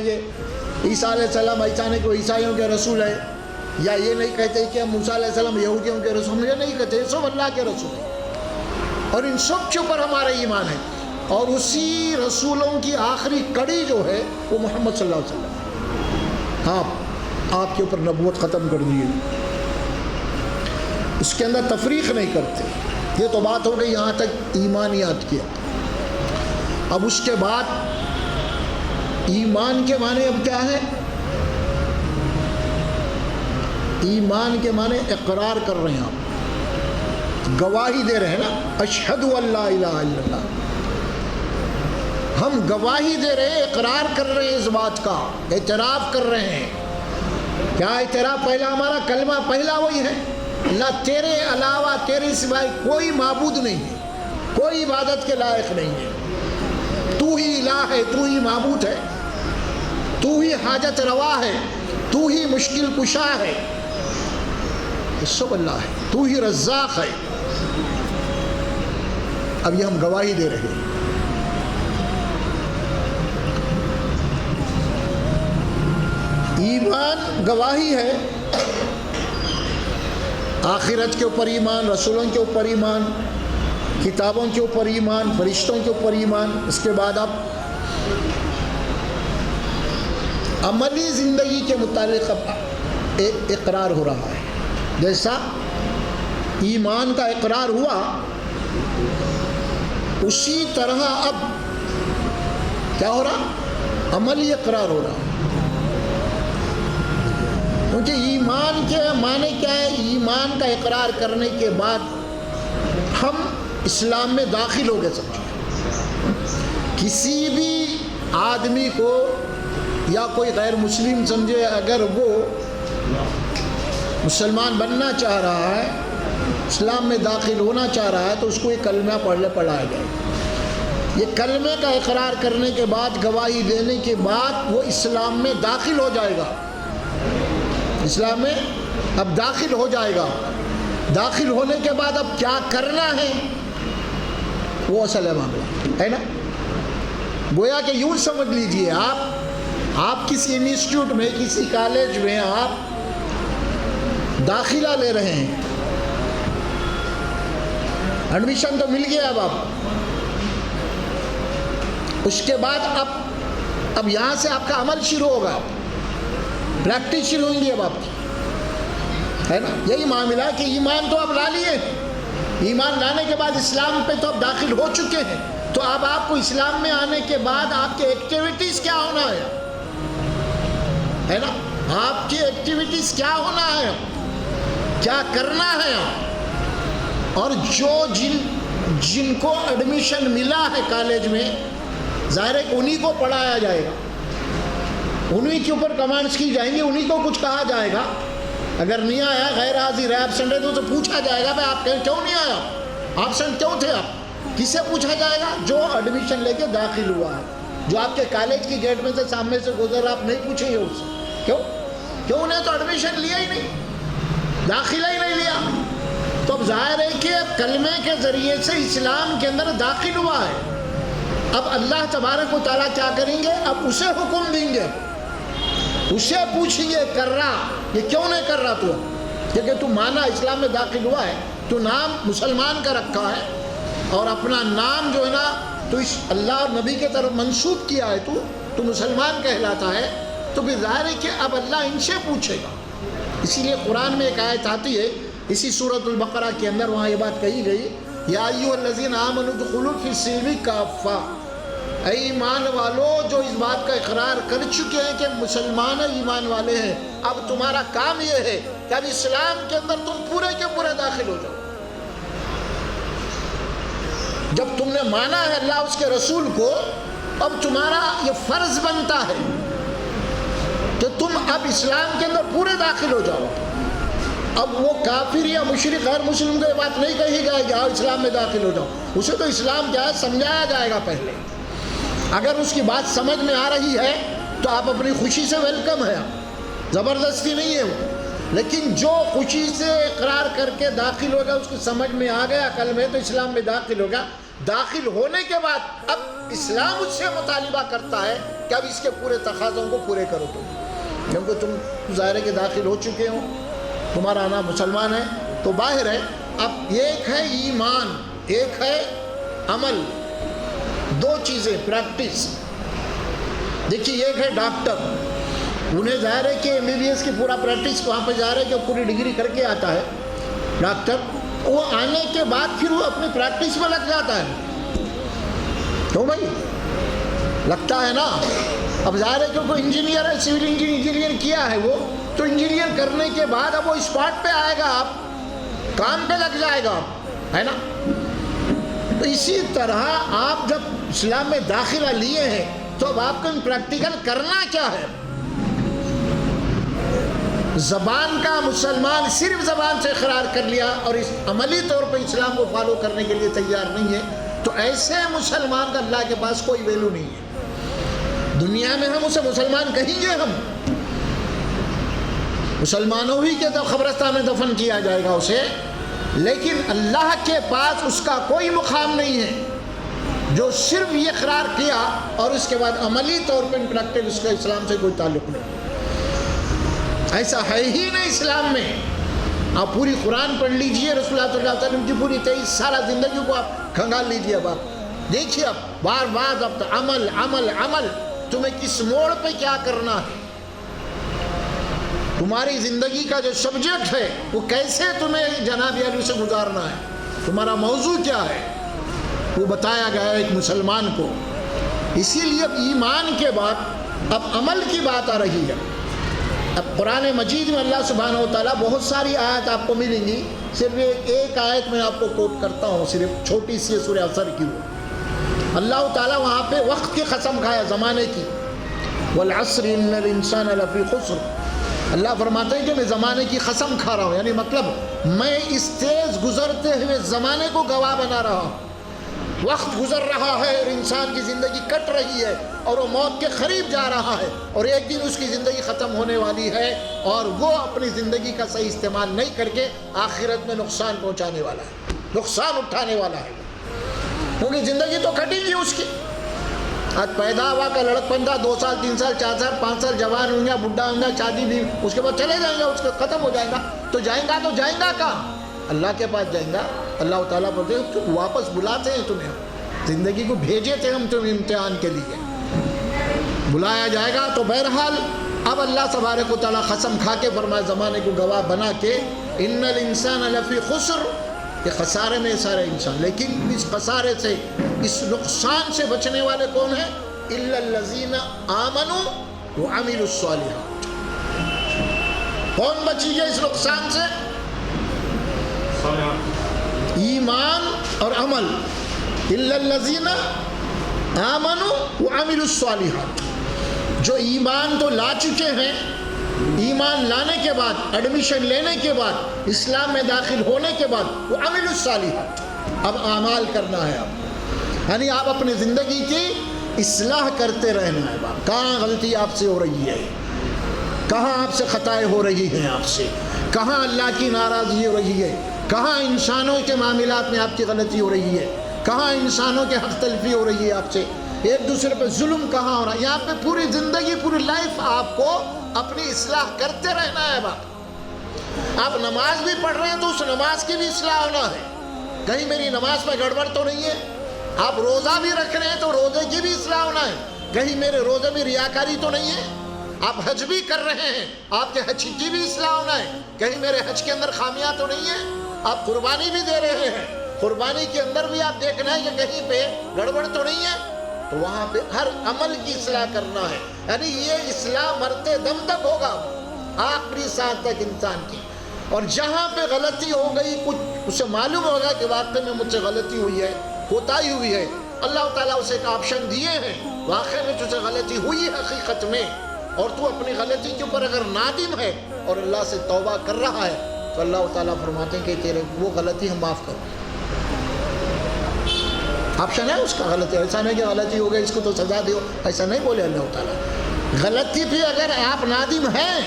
عیسیٰ علیہ السلام ایسا نہیں کہ عیسائیوں کے رسول ہے، یا یہ نہیں کہتے کہ موسیٰ علیہ السلام یہودیوں کے رسول، یہ نہیں کہتے، سب اللہ کے رسول ہیں، اور ان سب کے اوپر ہمارا ایمان ہے، اور اسی رسولوں کی آخری کڑی جو ہے وہ محمد صلی اللہ علیہ وسلم۔ آپ کے اوپر نبوت ختم کر دیے، اس کے اندر تفریق نہیں کرتے۔ یہ تو بات ہو گئی یہاں تک ایمانیات کی۔ اب اس کے بعد ایمان کے معنی اب کیا ہے؟ ایمان کے معنی اقرار کر رہے ہیں، آپ گواہی دے رہے ہیں نا، اشہد ان لا الہ الا اللہ، ہم گواہی دے رہے ہیں، اقرار کر رہے ہیں، اس بات کا اعتراف کر رہے ہیں۔ کیا اعتراف؟ پہلا ہمارا کلمہ پہلا وہی ہے، اللہ تیرے علاوہ تیرے سوائے کوئی معبود نہیں ہے، کوئی عبادت کے لائق نہیں ہے، تو ہی الہ ہے، تو ہی معبود ہے، تو ہی حاجت روا ہے، تو ہی مشکل کشا ہے، یہ سب اللہ ہے، تو ہی رزاق ہے۔ اب یہ ہم گواہی دے رہے ہیں۔ ایمان گواہی ہے، آخرت کے اوپر ایمان، رسولوں کے اوپر ایمان، کتابوں کے اوپر ایمان، فرشتوں کے اوپر ایمان۔ اس کے بعد اب عملی زندگی کے متعلق اب اقرار ہو رہا ہے۔ جیسا ایمان کا اقرار ہوا، اسی طرح اب کیا ہو رہا؟ عملی اقرار ہو رہا۔ کیونکہ ایمان کے معنی کیا ہے؟ ایمان کا اقرار کرنے کے بعد ہم اسلام میں داخل ہو گئے۔ سمجھے، کسی بھی آدمی کو یا کوئی غیر مسلم سمجھے، اگر وہ مسلمان بننا چاہ رہا ہے، اسلام میں داخل ہونا چاہ رہا ہے، تو اس کو یہ کلمہ پڑھایا جائے۔ یہ کلمے کا اقرار کرنے کے بعد، گواہی دینے کے بعد وہ اسلام میں داخل ہو جائے گا، اسلام میں اب داخل ہو جائے گا۔ داخل ہونے کے بعد اب کیا کرنا ہے وہ اصل معاملہ ہے نا۔ گویا کہ یوں سمجھ لیجئے، آپ کسی انسٹیٹیوٹ میں، کسی کالج میں آپ داخلہ لے رہے ہیں، ایڈمیشن تو مل گیا، اب اس کے بعد اب یہاں سے آپ کا عمل شروع ہوگا، پریکٹس شروع ہوگی اب آپ کی، ہے نا۔ یہی معاملہ ہے کہ ایمان تو اب لا لیے، ایمان لانے کے بعد اسلام پہ تو اب داخل ہو چکے ہیں، تو اب آپ کو اسلام میں آنے کے بعد آپ کے ایکٹیویٹیز کیا ہونا ہے نا، آپ کی ایکٹیویٹیز کیا ہونا ہے، کیا کرنا ہے۔ اور جو جن کو ایڈمیشن ملا ہے کالج میں، ظاہر ہے کہ انہی کو پڑھایا جائے گا، انہی کے اوپر کمانڈز کی جائیں گی، انہی کو کچھ کہا جائے گا۔ اگر نہیں آیا، غیر حاضر ہے، ایبسنٹ ہے، تو پوچھا جائے گا بھائی آپ کیوں نہیں آیا، ایبسنٹ کیوں تھے آپ؟ کس سے پوچھا جائے گا؟ جو ایڈمیشن لے کے داخل ہوا ہے، جو آپ کے کالج کی گیٹ میں سے سامنے سے گزر رہا، آپ نہیں پوچھیں گے اس سے کیوں نے تو ایڈمیشن لیا ہی نہیں، داخلہ ہی نہیں لیا۔ تو اب ظاہر ہے کہ کلمے کے ذریعے سے اسلام کے اندر داخل ہوا ہے۔ اب اللہ تبارک و تعالیٰ کیا کریں گے؟ اب اسے حکم دیں گے، اسے پوچھیں گے، کر رہا یہ کیوں نہیں کر رہا تو؟ کیونکہ تو مانا اسلام میں داخل ہوا ہے، تو نام مسلمان کا رکھا ہے، اور اپنا نام جو ہے نا تو اس اللہ اور نبی کے طرف منسوب کیا ہے، تو مسلمان کہلاتا ہے۔ تو پھر ظاہر ہے کہ اب اللہ ان سے پوچھے گا۔ اسی لیے قرآن میں ایک آیت آتی ہے، اسی سورۃ البقرہ کے اندر، وہاں یہ بات کہی گئی، یا ایھا الذین آمنوا ادخلوا فی السلم کافہ، اے ایمان والو جو اس بات کا اقرار کر چکے ہیں کہ مسلمان ایمان والے ہیں، اب تمہارا کام یہ ہے کہ اب اسلام کے اندر تم پورے کے پورے داخل ہو جاؤ۔ جب تم نے مانا ہے اللہ اس کے رسول کو، اب تمہارا یہ فرض بنتا ہے کہ تم اب اسلام کے اندر پورے داخل ہو جاؤ۔ اب وہ کافر یا مشرک غیر مسلم کو یہ بات نہیں کہی جائے گی آؤ اسلام میں داخل ہو جاؤ، اسے تو اسلام کیا ہے سمجھایا جائے گا پہلے۔ اگر اس کی بات سمجھ میں آ رہی ہے تو آپ اپنی خوشی سے ویلکم ہے، زبردستی نہیں ہے وہ۔ لیکن جو خوشی سے اقرار کر کے داخل ہو گیا، اس کو سمجھ میں آ گیا کلمہ تو اسلام میں داخل ہو گیا، داخل ہونے کے بعد اب اسلام اس سے مطالبہ کرتا ہے کہ اب اس کے پورے تقاضوں کو پورے کرو تم، کیونکہ تم ظاہر ہے کہ داخل ہو چکے ہو، تمہارا نام مسلمان ہے، تو باہر ہے۔ اب ایک ہے ایمان، ایک ہے عمل، دو چیزیں پریکٹس۔ دیکھیے ایک ہے ڈاکٹر، انہیں ظاہر ہے کہ MBBS کی پورا پریکٹس وہاں پہ جا رہا ہے کہ پوری ڈگری کر کے آتا ہے ڈاکٹر، وہ آنے کے بعد پھر وہ اپنی پریکٹس میں لگ جاتا ہے، تو بھائی لگتا ہے نا۔ اب ظاہر ہے کہ کوئی انجینئر ہے، سول انجینئر کیا ہے وہ، تو انجینئر کرنے کے بعد اب وہ اسپاٹ پہ آئے گا، آپ کام پہ لگ جائے گا، ہے نا۔ تو اسی طرح آپ جب اسلام میں داخلہ لیے ہیں تو اب آپ کو پریکٹیکل کرنا کیا ہے۔ زبان کا مسلمان صرف زبان سے اقرار کر لیا اور اس عملی طور پہ اسلام کو فالو کرنے کے لیے تیار نہیں ہے، تو ایسے مسلمان کا اللہ کے پاس کوئی ویلو نہیں ہے۔ دنیا میں ہم اسے مسلمان کہیں گے، ہم مسلمانوں ہی کے قبرستان میں دفن کیا جائے گا اسے، لیکن اللہ کے پاس اس کا کوئی مقام نہیں ہے جو صرف یہ اقرار کیا اور اس کے بعد عملی طور پر پریکٹیکل اس کا اسلام سے کوئی تعلق نہیں۔ ایسا ہے ہی نہیں اسلام میں۔ آپ پوری قرآن پڑھ لیجئے، رسول اللہ صلی اللہ علیہ وسلم کی پوری 23 سالہ زندگی کو آپ کھنگال لیجئے، اب آپ دیکھیے، اب بار بار اب عمل عمل عمل، تمہیں کس موڑ پہ کیا کرنا ہے، تمہاری زندگی کا جو سبجیکٹ ہے وہ کیسے تمہیں جناب علی سے گزارنا ہے، تمہارا موضوع کیا ہے، وہ بتایا گیا ہے ایک مسلمان کو۔ اسی لیے اب ایمان کے بعد اب عمل کی بات آ رہی ہے۔ اب قرآن مجید میں اللہ سبحانہ و تعالیٰ بہت ساری آیت آپ کو ملیں گی، صرف ایک آیت میں آپ کو کوٹ کرتا ہوں، صرف چھوٹی سی سورہ اثر کی ہو۔ اللہ تعالیٰ وہاں پہ وقت کی قسم کھایا، زمانے کی، والعصر ان الانسان لفی خسر۔ اللہ فرماتے ہیں کہ میں زمانے کی قسم کھا رہا ہوں، یعنی مطلب میں اس تیز گزرتے ہوئے زمانے کو گواہ بنا رہا ہوں۔ وقت گزر رہا ہے اور انسان کی زندگی کٹ رہی ہے اور وہ موت کے قریب جا رہا ہے، اور ایک دن اس کی زندگی ختم ہونے والی ہے، اور وہ اپنی زندگی کا صحیح استعمال نہیں کر کے آخرت میں نقصان پہنچانے والا ہے، نقصان اٹھانے والا ہے، کیونکہ زندگی تو کٹے گی اس کی۔ آج پیدا ہوا کا لڑک پندہ 2 سال 3 سال 4 سال 5 سال جوان ہوں گا، بڈھا ہوں گا، شادی بھی، اس کے بعد چلے جائیں گا، اس کا ختم ہو جائے گا، تو جائیں گا کہاں؟ اللہ کے پاس جائیں گا۔ اللہ تعالیٰ بولتے ہیں تم واپس بلاتے ہیں، تمہیں زندگی کو بھیجے تھے ہم تمہیں امتحان کے لیے، بلایا جائے گا۔ تو بہرحال اب اللہ تبارک و تعالیٰ قسم کھا کے فرمایا، زمانے کو گواہ بنا کے، ان الانسان لفی خسر، یہ خسارے میں سارے انسان، لیکن اس خسارے سے، اس نقصان سے بچنے والے کون ہیں؟ الا الذین آمنوا وعملوا الصالحات۔ کون بچی گئے اس نقصان سے؟ ایمان اور عمل۔ الا الذین آمنوا وعملوا الصالحات، جو ایمان تو لا چکے ہیں، ایمان لانے کے بعد، ایڈمیشن لینے کے بعد، اسلام میں داخل ہونے کے بعد، وہ عمل الصالحات، اب اعمال کرنا ہے آپ، یعنی آپ اپنی زندگی کی اصلاح کرتے رہنا ہے۔ باپ کہاں غلطی آپ سے ہو رہی ہے، کہاں آپ سے خطائیں ہو رہی ہیں، آپ سے کہاں اللہ کی ناراضگی ہو رہی ہے، کہاں انسانوں کے معاملات میں آپ کی غلطی ہو رہی ہے، کہاں انسانوں کے حق تلفی ہو رہی ہے، آپ سے ایک دوسرے پہ ظلم کہاں ہو رہا ہے۔ یہاں پہ پوری زندگی، پوری لائف آپ کو اپنی اصلاح کرتے رہنا ہے۔ باپ آپ نماز بھی پڑھ رہے ہیں تو اس نماز کی بھی اصلاح ہونا ہے، کہیں میری نماز میں گڑبڑ تو نہیں ہے۔ آپ روزہ بھی رکھ رہے ہیں تو روزے کی بھی اصلاح ہونا ہے، کہیں میرے روزے میں ریاکاری تو نہیں ہے۔ آپ حج بھی کر رہے ہیں، آپ کے حج کی بھی اصلاح ہونا ہے، کہیں میرے حج کے اندر خامیاں تو نہیں ہے۔ آپ قربانی بھی دے رہے ہیں، قربانی کے اندر بھی آپ دیکھنا ہے کہ کہیں پہ گڑبڑ تو نہیں ہے، تو وہاں پہ ہر عمل کی اصلاح کرنا ہے۔ یعنی یہ اصلاح مرتے دم تک ہوگا، آخری سانس تک انسان کی۔ اور جہاں پہ غلطی ہو گئی، کچھ اسے معلوم ہوگا کہ واقعی میں مجھ سے غلطی ہوئی ہے، کوتاہی ہوئی ہے، اللہ تعالیٰ اسے ایک آپشن دیے ہیں، واقعی میں تجھے غلطی ہوئی ہے حقیقت میں، اور تو اپنی غلطی کے اوپر اگر نادم ہے اور اللہ سے توبہ کر رہا ہے، تو اللہ تعالیٰ فرماتے ہیں کہ تیرے وہ غلطی ہم معاف کرو۔ آپشن ہے اس کا، غلطی، ایسا نہیں کہ غلطی ہو گئی اس کو تو سزا دیو، ایسا نہیں بولے اللہ تعالیٰ۔ غلطی پہ اگر آپ نادم ہیں،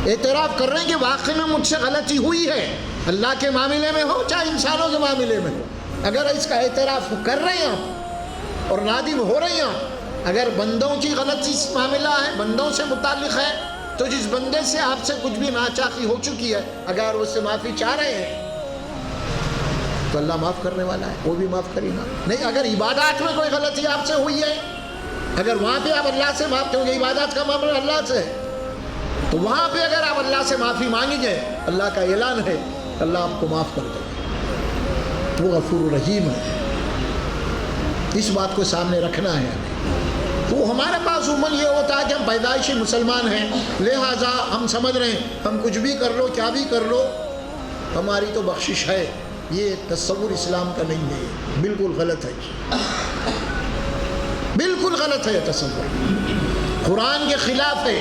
اعتراف کر رہے ہیں کہ واقعی میں مجھ سے غلطی ہوئی ہے، اللہ کے معاملے میں ہو چاہے انسانوں کے معاملے میں ہو، اگر اس کا اعتراف کر رہے ہیں آپ اور نادم ہو رہے ہیں آپ، اگر بندوں کی غلطی معاملہ ہے، بندوں سے متعلق ہے، تو جس بندے سے آپ سے کچھ بھی ناچاقی ہو چکی ہے، اگر اس سے معافی چاہ رہے ہیں تو اللہ معاف کرنے والا ہے، وہ بھی معاف کرے گا۔ نہیں، اگر عبادات میں کوئی غلطی آپ سے ہوئی ہے، اگر وہاں پہ آپ اللہ سے معاف کریں گے، عبادات کا معاملہ اللہ سے ہے، تو وہاں پہ اگر آپ اللہ سے معافی مانگیں گے، اللہ کا اعلان ہے اللہ آپ کو معاف کر دے گا، وہ غفور رحیم ہے۔ اس بات کو سامنے رکھنا ہے ہمیں۔ تو ہمارے پاس عموماً یہ ہوتا ہے کہ ہم پیدائشی مسلمان ہیں، لہٰذا ہم سمجھ رہے ہیں ہم کچھ بھی کر لو، کیا بھی کر لو، ہماری تو بخشش ہے۔ یہ تصور اسلام کا نہیں ہے، بالکل غلط ہے، بالکل غلط ہے یہ تصور، قرآن کے خلاف ہے،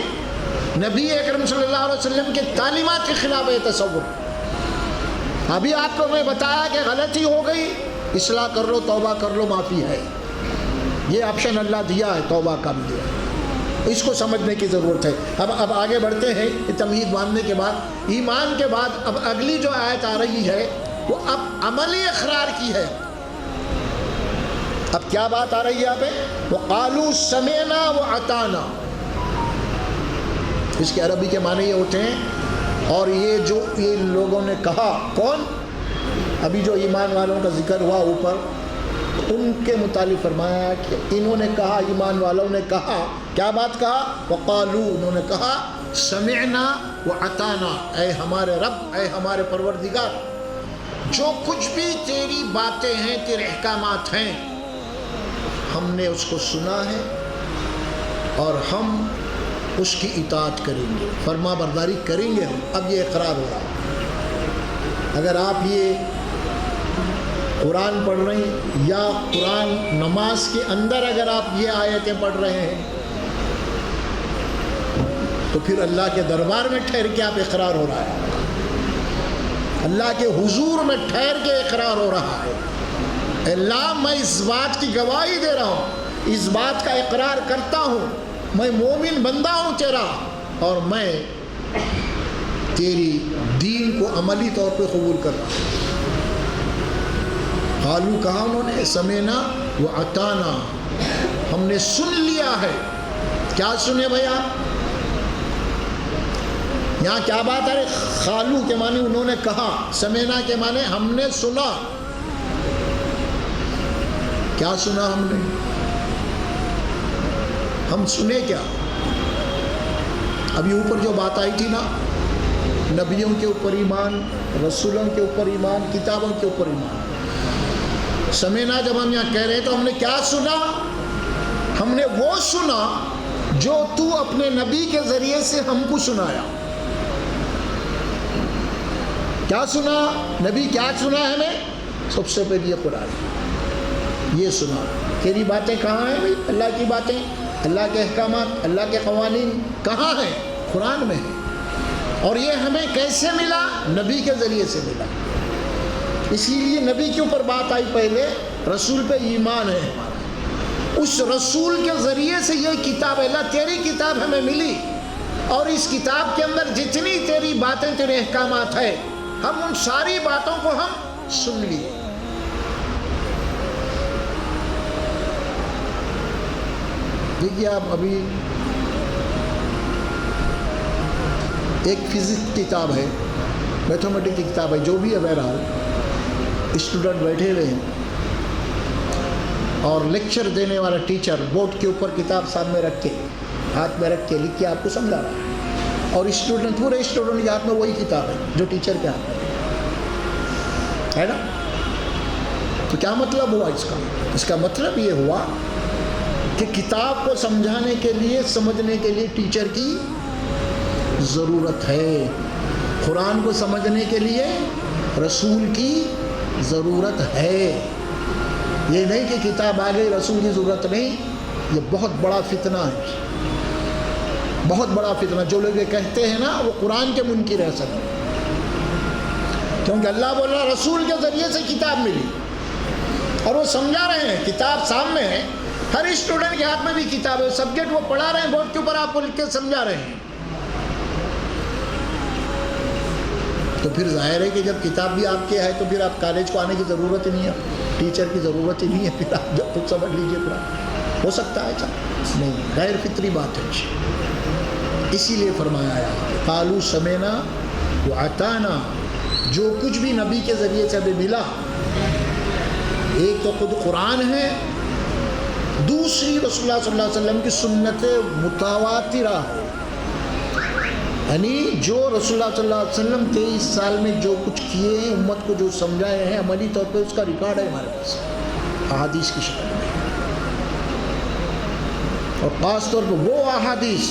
نبی اکرم صلی اللہ علیہ وسلم کے تعلیمات کے خلاف ہے تصور۔ ابھی آپ کو میں بتایا کہ غلطی ہو گئی، اصلاح کر لو، توبہ کر لو، معافی ہے، یہ آپشن اللہ دیا ہے، توبہ کا بھی دیا ہے، اس کو سمجھنے کی ضرورت ہے۔ اب آگے بڑھتے ہیں، تمہید باندھنے کے بعد، ایمان کے بعد اب اگلی جو آیت آ رہی ہے وہ اب عملی اقرار کی ہے۔ اب کیا بات آ رہی ہے یہاں پہ؟ وَقَالُوا سَمِعْنَا وَأَطَعْنَا، اس کے عربی کے معنی یہ ہوتے ہیں، اور یہ جو یہ لوگوں نے کہا، کون؟ ابھی جو ایمان والوں کا ذکر ہوا اوپر، ان کے متعلق فرمایا کہ انہوں نے کہا، ایمان والوں نے کہا، کیا بات کہا؟ وَقَالُوا، انہوں نے کہا، سَمِعْنَا وَأَطَعْنَا، اے ہمارے رب، اے ہمارے پروردگار، جو کچھ بھی تیری باتیں ہیں، تیرے احکامات ہیں، ہم نے اس کو سنا ہے اور ہم اس کی اطاعت کریں گے، فرما برداری کریں گے ہم۔ اب یہ اقرار ہو رہا ہے۔ اگر آپ یہ قرآن پڑھ رہے ہیں یا قرآن نماز کے اندر اگر آپ یہ آیتیں پڑھ رہے ہیں تو پھر اللہ کے دربار میں ٹھہر کے آپ اقرار ہو رہا ہے، اللہ کے حضور میں ٹھہر کے اقرار ہو رہا ہے۔ اللہ، میں اس بات کی گواہی دے رہا ہوں، اس بات کا اقرار کرتا ہوں، میں مومن بندہ ہوں تیرا، اور میں تیری دین کو عملی طور پہ قبول کر رہا ہوں۔ قالو، کہا انہوں نے، سمینا وَأَطَعْنَا، ہم نے سن لیا ہے۔ کیا سنے بھائی آپ؟ یہاں کیا بات ہے؟ قالو کے معنی انہوں نے کہا، سمینا کے معنی ہم نے سنا۔ کیا سنا ہم نے؟ ہم سنے کیا؟ ابھی اوپر جو بات آئی تھی نا، نبیوں کے اوپر ایمان، رسولوں کے اوپر ایمان، کتابوں کے اوپر ایمان۔ سمینا جب ہم یہاں کہہ رہے ہیں تو ہم نے کیا سنا؟ ہم نے وہ سنا جو تو اپنے نبی کے ذریعے سے ہم کو سنایا۔ کیا سنا؟ نبی کیا سنا ہے ہمیں؟ سب سے پہلے یہ قرآن، یہ سنا۔ تیری باتیں کہاں ہیں بھائی؟ اللہ کی باتیں، اللہ کے احکامات، اللہ کے قوانین کہاں ہیں؟ قرآن میں ہے۔ اور یہ ہمیں کیسے ملا؟ نبی کے ذریعے سے ملا۔ اسی لیے نبی کے اوپر بات آئی پہلے، رسول پہ ایمان ہے ہمارا، اس رسول کے ذریعے سے یہ کتاب، اللہ تیری کتاب ہمیں ملی، اور اس کتاب کے اندر جتنی تیری باتیں، تیرے احکامات ہیں، ہم ان ساری باتوں کو ہم سن لیے۔ دیکھیے آپ، ابھی ایک فزکس کی کتاب ہے، میتھمیٹک کی کتاب ہے، جو بھی ہے، بہرحال اسٹوڈنٹ بیٹھے ہوئے ہیں اور لیکچر دینے والا ٹیچر بورڈ کے اوپر کتاب سامنے رکھ کے، ہاتھ میں رکھ کے لکھ کے آپ کو سمجھا رہا ہے، اور اسٹوڈنٹ، پورے اسٹوڈنٹ کے ہاتھ میں وہی کتاب ہے جو ٹیچر کے ہاتھ میں ہے نا۔ تو کیا مطلب ہوا اس کا؟ اس کا مطلب یہ ہوا کہ کتاب کو سمجھانے کے لیے، سمجھنے کے لیے ٹیچر کی ضرورت ہے، قرآن کو سمجھنے کے لیے رسول کی ضرورت ہے۔ یہ نہیں کہ کتاب آ گئی، رسول کی ضرورت نہیں، یہ بہت بڑا فتنہ ہے، بہت بڑا فتنہ۔ جو لوگ یہ کہتے ہیں نا، وہ قرآن کے منکر ہیں اصل میں، کیونکہ اللہ بول رہا رسول کے ذریعے سے کتاب ملی، اور وہ سمجھا رہے ہیں، کتاب سامنے ہے، ہر اسٹوڈنٹ کے ہاتھ میں بھی کتاب ہے، سبجیکٹ وہ پڑھا رہے ہیں بورڈ کے اوپر، آپ کو لکھ کے سمجھا رہے ہیں۔ تو پھر ظاہر ہے کہ جب کتاب بھی آپ کے ہے تو پھر آپ کالج کو آنے کی ضرورت ہی نہیں ہے، ٹیچر کی ضرورت ہی نہیں ہے، پھر آپ جب خود سمجھ لیجیے قرآن. ہو سکتا ہے ایسا؟ نہیں، غیر فطری بات ہے. اسی لیے فرمایا ہے قالوا سمعنا وأطعنا. جو کچھ بھی نبی کے ذریعے سے ہمیں ملا، ایک تو خود قرآن ہے، دوسری رسول اللہ صلی اللہ علیہ وسلم کی سنت متواترہ ہے. یعنی جو رسول اللہ صلی اللہ علیہ وسلم 23 سال میں جو کچھ کیے ہیں، امت کو جو سمجھائے ہیں، عملی طور پہ اس کا ریکارڈ ہے ہمارے پاس احادیث کی شکل میں. اور خاص طور پہ وہ احادیث،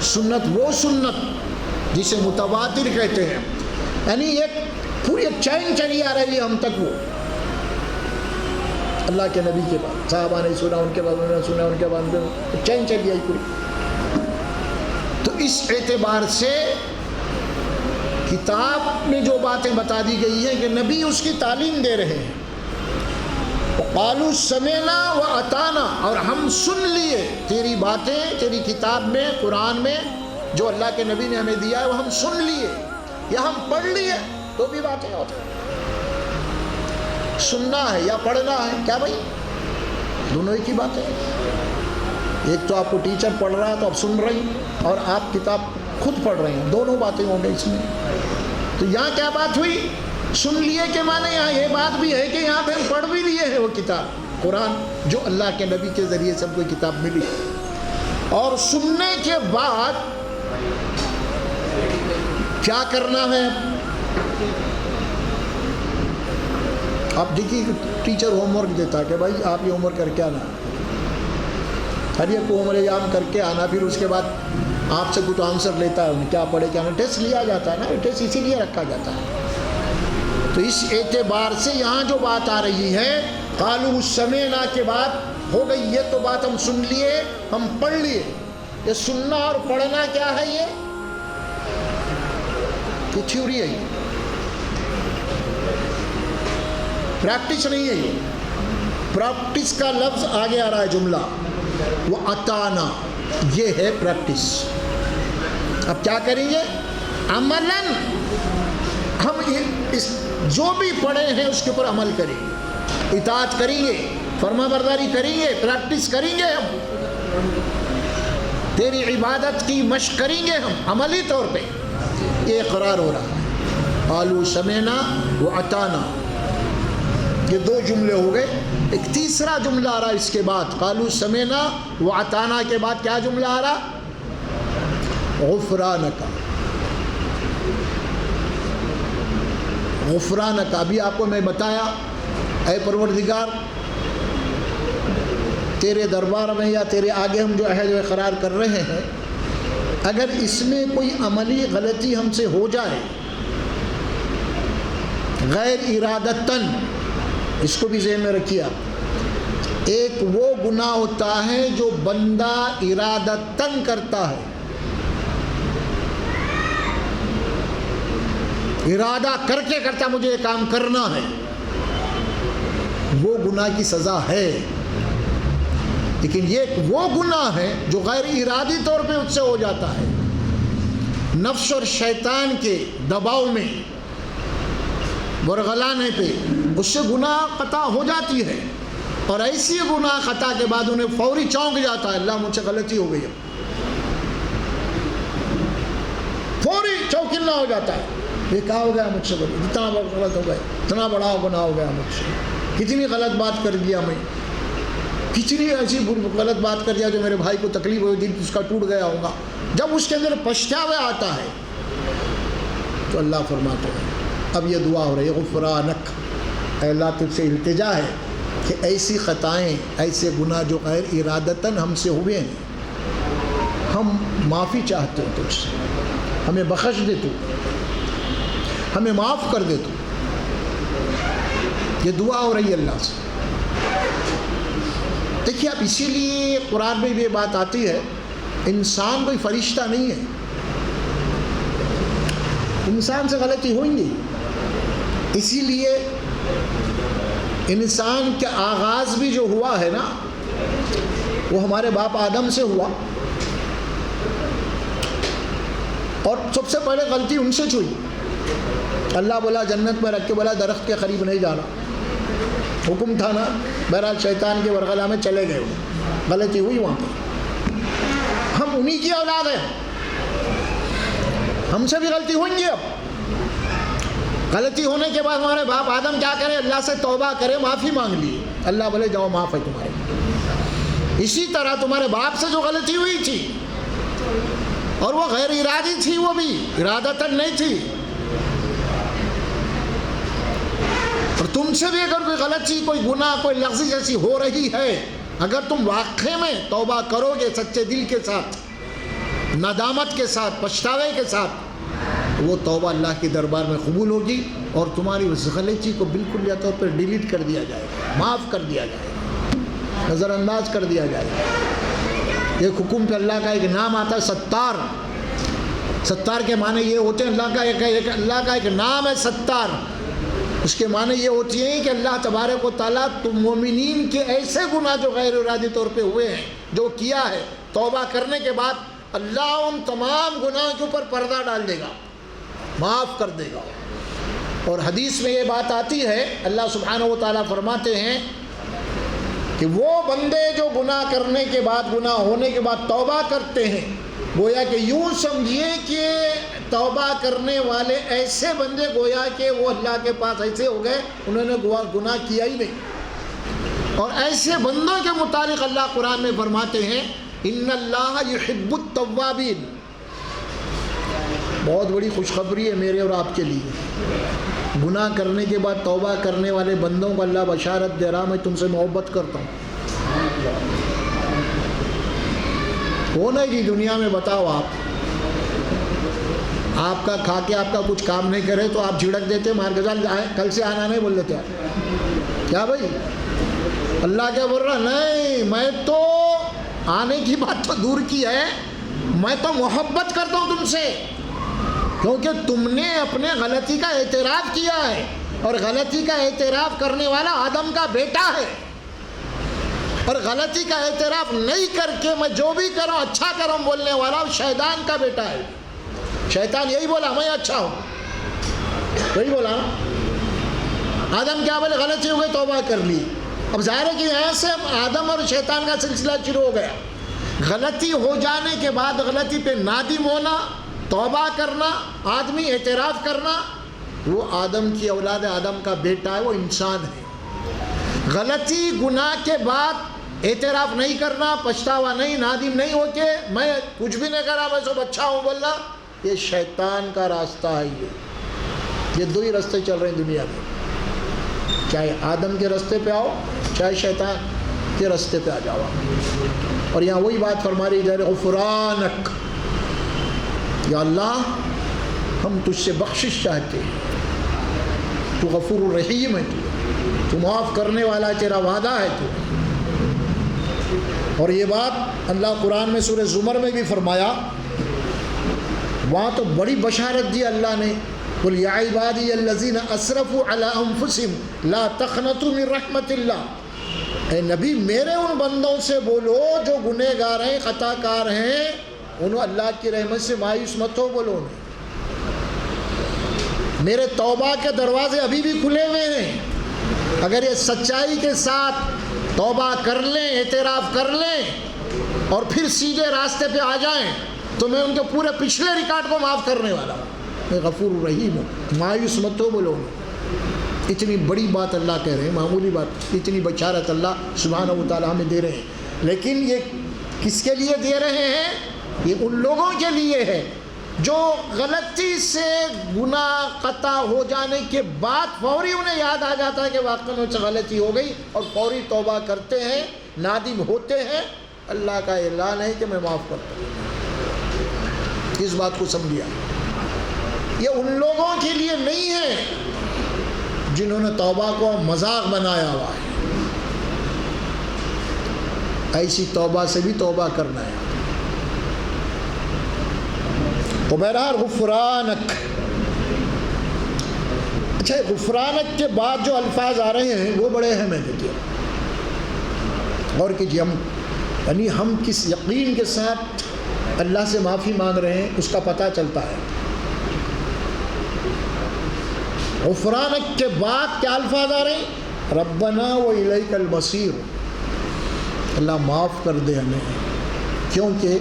سنت، وہ سنت جسے متواتر کہتے ہیں، یعنی ایک پوری چین چلی آ رہی ہے ہم تک. وہ اللہ کے نبی کے بعد صحابہ نے سنا، ان کے بعد انہوں نے سنا، ان کے بعد چین چلی آئی پوری. تو اس اعتبار سے کتاب میں جو باتیں بتا دی گئی ہیں کہ نبی اس کی تعلیم دے رہے ہیں. قالوا سمعنا وأطعنا، اور ہم سن لیے تیری باتیں، تیری کتاب میں، قرآن میں جو اللہ کے نبی نے ہمیں دیا ہے وہ ہم سن لیے یا ہم پڑھ لیے. تو بھی باتیں ہوتی ہیں. سننا ہے یا پڑھنا ہے، کیا بھائی؟ دونوں ایک ہی بات ہے. ایک تو آپ کو ٹیچر پڑھ رہا ہے تو آپ سن رہی ہیں، اور آپ کتاب خود پڑھ رہے ہیں. دونوں باتیں ہوں گے اس میں. تو یہاں کیا بات ہوئی؟ سن لیے کہ معنی یہاں یہ بات بھی ہے کہ یہاں پہ ہم پڑھ بھی لیے ہیں وہ کتاب قرآن جو اللہ کے نبی کے ذریعے سے ہم کو کتاب ملی. اور سننے کے بعد کیا کرنا ہے؟ آپ دیکھیے ٹیچر ہوم ورک دیتا کہ بھائی آپ یہ ہوم ورک کر کے آنا، ہر ایک کو ہوم ورک کر کے آنا. پھر اس کے بعد آپ سے کچھ آنسر لیتا ہے، انہیں کیا پڑھے کیا نہیں. ٹیسٹ لیا جاتا ہے نا، ٹیسٹ اسی لیے رکھا جاتا ہے. تو اس اعتبار سے یہاں جو بات آ رہی ہے قالوا سمعنا کے بعد ہو گئی یہ تو بات ہم سن لیے، ہم پڑھ لیے. یہ سننا اور پڑھنا کیا ہے؟ یہ تھیوری ہے، یہ پریکٹس نہیں ہے. یہ پریکٹس کا لفظ آگے آ رہا ہے جملہ وأطعنا، یہ ہے پریکٹس. اب کیا کریں گے؟ عملاً ہم اس جو بھی پڑھے ہیں اس کے اوپر عمل کریں گے، اطاعت کریں گے، فرما برداری کریں گے، پریکٹس کریں گے. ہم تیری عبادت کی مشق کریں گے ہم عملی طور پہ. یہ اقرار ہو رہا ہے. قالوا سمعنا وأطعنا، یہ دو جملے ہو گئے. ایک تیسرا جملہ آ رہا ہے اس کے بعد. قالوا سمعنا وأطعنا کے بعد کیا جملہ آ رہا؟ غفرانک. غفرانک، ابھی آپ کو میں بتایا، اے پروردگار تیرے دربار میں یا تیرے آگے ہم جو عہد و اقرار کر رہے ہیں، اگر اس میں کوئی عملی غلطی ہم سے ہو جائے غیر ارادتاً، اس کو بھی ذہن میں رکھیے آپ. ایک وہ گناہ ہوتا ہے جو بندہ ارادتاً کرتا ہے، ارادہ کر کے کرتا مجھے یہ کام کرنا ہے، وہ گناہ کی سزا ہے. لیکن یہ وہ گناہ ہے جو غیر ارادی طور پہ اس سے ہو جاتا ہے، نفس اور شیطان کے دباؤ میں، برغلانے پہ اس سے گناہ خطا ہو جاتی ہے. اور ایسی گناہ خطا کے بعد انہیں فوری چونک جاتا ہے، اللہ مجھ سے غلطی ہو گئی. فوری چوکنا ہو جاتا ہے، یہ کہا ہو گیا مجھ سے، اتنا غلط ہو گیا، اتنا بڑا گناہ ہو گیا مجھ سے، کتنی غلط بات کر دیا میں، کتنی ایسی غلط بات کر دیا جو میرے بھائی کو تکلیف ہوئی، دل اس کا ٹوٹ گیا ہوگا. جب اس کے اندر پچھتاوا آتا ہے تو اللہ فرماتے ہیں اب یہ دعا ہو رہی ہے غفرانک، اے اللہ تجھ سے التجا ہے کہ ایسی خطائیں، ایسے گناہ جو غیر ارادتاً ہم سے ہوئے ہیں، ہم معافی چاہتے ہیں تجھ سے، ہمیں بخش دے تو، ہمیں معاف کر دے تو. یہ دعا ہو رہی ہے اللہ سے. دیکھیے اب اسی لیے قرآن میں بھی یہ بات آتی ہے، انسان کوئی فرشتہ نہیں ہے، انسان سے غلطی ہوئیں گی. اسی لیے انسان کا آغاز بھی جو ہوا ہے نا، وہ ہمارے باپ آدم سے ہوا، اور سب سے پہلے غلطی ان سے ہوئی. اللہ بولا جنت میں رکھ کے بولا درخت کے قریب نہیں جانا، حکم تھا نا، بہرحال شیطان کے ورغلا میں چلے گئے، غلطی ہوئی وہاں پہ. ہم انہی کی اولاد ہیں، ہم سے بھی غلطی ہوئیں گی. اب غلطی ہونے کے بعد ہمارے باپ آدم کیا کرے؟ اللہ سے توبہ کرے، معافی مانگ لی، اللہ بولے جاؤ معاف ہے تمہارے. اسی طرح تمہارے باپ سے جو غلطی ہوئی تھی اور وہ غیر ارادی تھی، وہ بھی ارادتاً نہیں تھی، اور تم سے بھی اگر کوئی غلطی، کوئی گناہ، کوئی لغزش ایسی ہو رہی ہے، اگر تم واقعے میں توبہ کرو گے سچے دل کے ساتھ، ندامت کے ساتھ، پچھتاوے کے ساتھ، وہ توبہ اللہ کے دربار میں قبول ہوگی اور تمہاری اس غلطی کو بالکل یا طور پر ڈیلیٹ کر دیا جائے گا، معاف کر دیا جائے گا، نظر انداز کر دیا جائے گا. ایک حکم پہ اللہ کا ایک نام آتا ہے ستار. ستار کے معنی یہ ہوتے ہیں، اللہ کا ایک نام ہے ستار. اس کے معنی یہ ہوتی ہیں کہ اللہ تبارک و تعالیٰ تم مومنین کے ایسے گناہ جو غیر ارادی طور پہ ہوئے ہیں، جو کیا ہے، توبہ کرنے کے بعد اللہ ان تمام گناہوں کے اوپر پردہ ڈال دے گا، معاف کر دے گا. اور حدیث میں یہ بات آتی ہے، اللہ سبحانہ و تعالیٰ فرماتے ہیں کہ وہ بندے جو گناہ کرنے کے بعد، گناہ ہونے کے بعد توبہ کرتے ہیں، گویا کہ یوں سمجھیے کہ توبہ کرنے والے ایسے بندے گویا کہ وہ اللہ کے پاس ایسے ہو گئے انہوں نے گناہ کیا ہی نہیں. اور ایسے بندوں کے متعلق اللہ قرآن میں فرماتے ہیں ان اللہ یحب التوابین. بہت بڑی خوشخبری ہے میرے اور آپ کے لیے. گناہ کرنے کے بعد توبہ کرنے والے بندوں کو اللہ بشارت دے رہا، میں تم سے محبت کرتا ہوں. ہونا جی دنیا میں بتاؤ، آپ کا کھا کے آپ کا کچھ کام نہیں کرے تو آپ جھڑک دیتے، مار کے کل سے آنا نہیں بول دیتے آپ. کیا بھائی اللہ کیا بول رہا؟ نہیں، میں تو آنے کی بات تو دور کی ہے، میں تو محبت کرتا ہوں تم سے، کیونکہ تم نے اپنے غلطی کا اعتراف کیا ہے، اور غلطی کا اعتراف کرنے والا آدم کا بیٹا ہے. اور غلطی کا اعتراف نہیں کر کے میں جو بھی کروں اچھا کروں بولنے والا شیطان کا بیٹا ہے. شیطان یہی بولا میں اچھا ہوں، وہی بولا نا. آدم کیا بولے؟ غلطی ہو گئی، توبہ کر لی. اب ظاہر ہے کہ یہاں سے آدم اور شیطان کا سلسلہ شروع ہو گیا. غلطی ہو جانے کے بعد غلطی پہ نادم ہونا، توبہ کرنا، آدمی اعتراف کرنا، وہ آدم کی اولاد ہے، آدم کا بیٹا ہے، وہ انسان ہے. غلطی گناہ کے بعد اعتراف نہیں کرنا، پچھتاوا نہیں، نادم نہیں ہو کے میں کچھ بھی نہیں کرا، میں سب اچھا ہوں بولنا، یہ شیطان کا راستہ ہے. یہ دو ہی راستے چل رہے ہیں دنیا میں، چاہے آدم کے راستے پہ آؤ، چاہے شیطان کے راستے پہ آ جاؤ. اور یہاں وہی بات فرما رہی ہے غفرانک، یا اللہ ہم تجھ سے بخشش چاہتے ہیں، تو غفور الرحیم ہے، تو معاف کرنے والا، تیرا وعدہ ہے تو. اور یہ بات اللہ قرآن میں سورہ زمر میں بھی فرمایا، وہاں تو بڑی بشارت دی اللہ نے، قل یا عبادی الذین اسرفوا علی انفسہم لا تقنطوا من رحمت اللہ. اے نبی میرے ان بندوں سے بولو جو گنہگار ہیں، خطا کار ہیں، انہوں اللہ کی رحمت سے مایوس مت ہو. بولو میرے توبہ کے دروازے ابھی بھی کھلے ہوئے ہیں. اگر یہ سچائی کے ساتھ توبہ کر لیں، اعتراف کر لیں اور پھر سیدھے راستے پہ آ جائیں تو میں ان کے پورے پچھلے ریکارڈ کو معاف کرنے والا ہوں. میں غفور الرحیم ہوں، مایوس مت ہو. بولو اتنی بڑی بات اللہ کہہ رہے ہیں، معمولی بات، اتنی بشارت اللہ سبحانہ و تعالیٰ ہمیں دے رہے ہیں. لیکن یہ کس کے لیے دے رہے ہیں؟ یہ ان لوگوں کے لیے ہے جو غلطی سے گناہ قطع ہو جانے کے بعد فوری انہیں یاد آ جاتا ہے کہ واقعی مجھ سے غلطی ہو گئی، اور فوری توبہ کرتے ہیں، نادم ہوتے ہیں. اللہ کا اعلان ہے کہ میں معاف کرتا ہوں. اس بات کو سمجھیا. یہ ان لوگوں کے لیے نہیں ہے جنہوں نے توبہ کو مذاق بنایا ہوا ہے. ایسی توبہ سے بھی توبہ کرنا ہے. تو بہرحال غفرانک. اچھا، غفرانک کے بعد جو الفاظ آ رہے ہیں وہ بڑے اہم ہیں. دیکھیے اور کیجیے، یعنی ہم کس یقین کے ساتھ اللہ سے معافی مانگ رہے ہیں اس کا پتہ چلتا ہے. غفرانک کے بعد کیا الفاظ آ رہے ہیں؟ ربنا وإلیک المصیر، اللہ معاف کر دے ہمیں، کیونکہ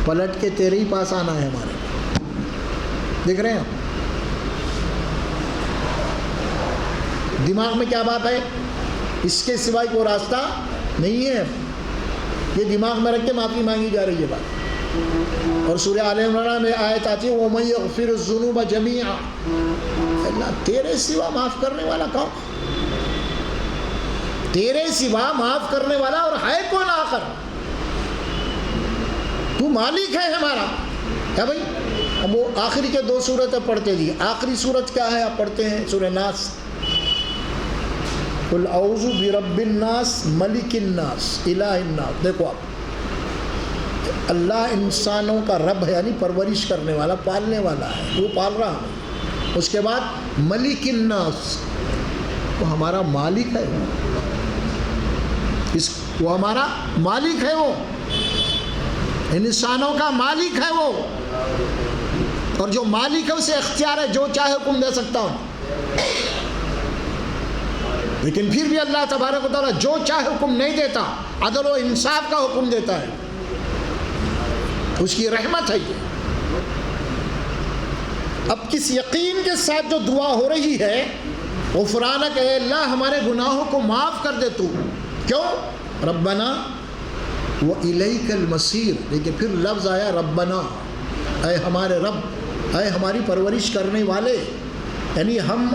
پلٹ کے تیرے ہی پاس آنا ہے ہمارے۔ دیکھ رہے ہیں دماغ میں کیا بات ہے؟ اس کے سوائے کوئی راستہ نہیں ہے، یہ دماغ میں رکھ کے معافی مانگی جا رہی ہے بات۔ اور سورہ آل عمران میں آیت آتی ہے وَمَن يَغْفِرُ الذُّنُوبَ جَمِيعًا، اللہ تیرے سوا معاف کرنے والا کون؟ تیرے سوا معاف کرنے والا اور ہے کون آخر؟ تو مالک ہے ہمارا، کیا بھائی؟ اب وہ آخری کے 2 سورتیں پڑھتے جی، آخری سورت کیا ہے آپ پڑھتے ہیں سورہ ناس، قل اعوذ برب الناس ملک الناس الہ الناس۔ دیکھو آپ، اللہ انسانوں کا رب ہے، یعنی پرورش کرنے والا، پالنے والا ہے، وہ پال رہا ہے۔ اس کے بعد ملک الناس، وہ ہمارا مالک ہے، وہ ہمارا مالک ہے، وہ انسانوں کا مالک ہے وہ، اور جو مالک ہے اسے اختیار ہے، جو چاہے حکم دے سکتا ہوں، لیکن پھر بھی اللہ تبارک و تعالیٰ جو چاہے حکم نہیں دیتا، عدل و انصاف کا حکم دیتا ہے، اس کی رحمت ہے یہ۔ اب کس یقین کے ساتھ جو دعا ہو رہی ہے، غفرانک، اے اللہ ہمارے گناہوں کو معاف کر دے تو، کیوں؟ ربنا وإلیک المصیر، لیکن پھر لفظ آیا ربنا، اے ہمارے رب، اے ہماری پرورش کرنے والے، یعنی ہم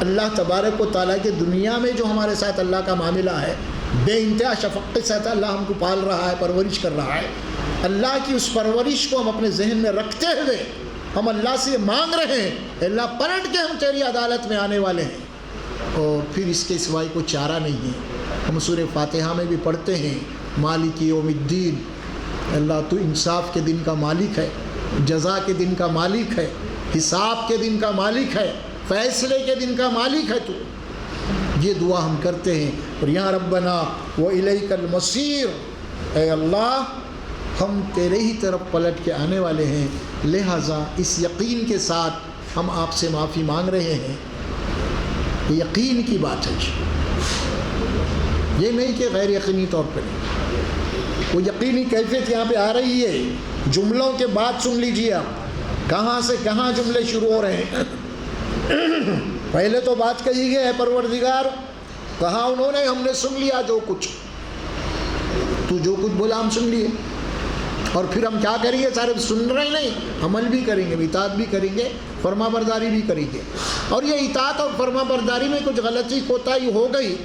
اللہ تبارک و تعالیٰ کے دنیا میں جو ہمارے ساتھ اللہ کا معاملہ ہے، بے انتہا شفقت سے اللہ ہم کو پال رہا ہے، پرورش کر رہا ہے، اللہ کی اس پرورش کو ہم اپنے ذہن میں رکھتے ہوئے ہم اللہ سے مانگ رہے ہیں، اللہ پلٹ کے ہم تیری عدالت میں آنے والے ہیں، اور پھر اس کے سوائے کوئی چارہ نہیں ہے۔ ہم سورہ فاتحہ میں بھی پڑھتے ہیں مالک یوم الدین، اللہ تو انصاف کے دن کا مالک ہے، جزا کے دن کا مالک ہے، حساب کے دن کا مالک ہے، فیصلے کے دن کا مالک ہے تو۔ یہ دعا ہم کرتے ہیں، اور یہاں ربنا وإلیک المصیر، اے اللہ ہم تیرے ہی طرف پلٹ کے آنے والے ہیں، لہٰذا اس یقین کے ساتھ ہم آپ سے معافی مانگ رہے ہیں۔ یہ یقین کی بات ہے، یہ نہیں کہ غیر یقینی طور پہ نہیں، وہ یقینی کیفیت یہاں پہ آ رہی ہے۔ جملوں کے بعد سن لیجیے آپ، کہاں سے کہاں جملے شروع ہو رہے ہیں۔ پہلے تو بات کہی گئی ہے پروردگار، کہا انہوں نے ہم نے سن لیا جو کچھ، تو جو کچھ بولا ہم سن لیے، اور پھر ہم کیا کریں گے؟ سارے سن رہے نہیں، عمل بھی کریں گے، اطاعت بھی کریں گے، فرما برداری بھی کریں گے۔ اور یہ اطاعت اور فرما برداری میں کچھ غلطی کوتاہی ہو گئی،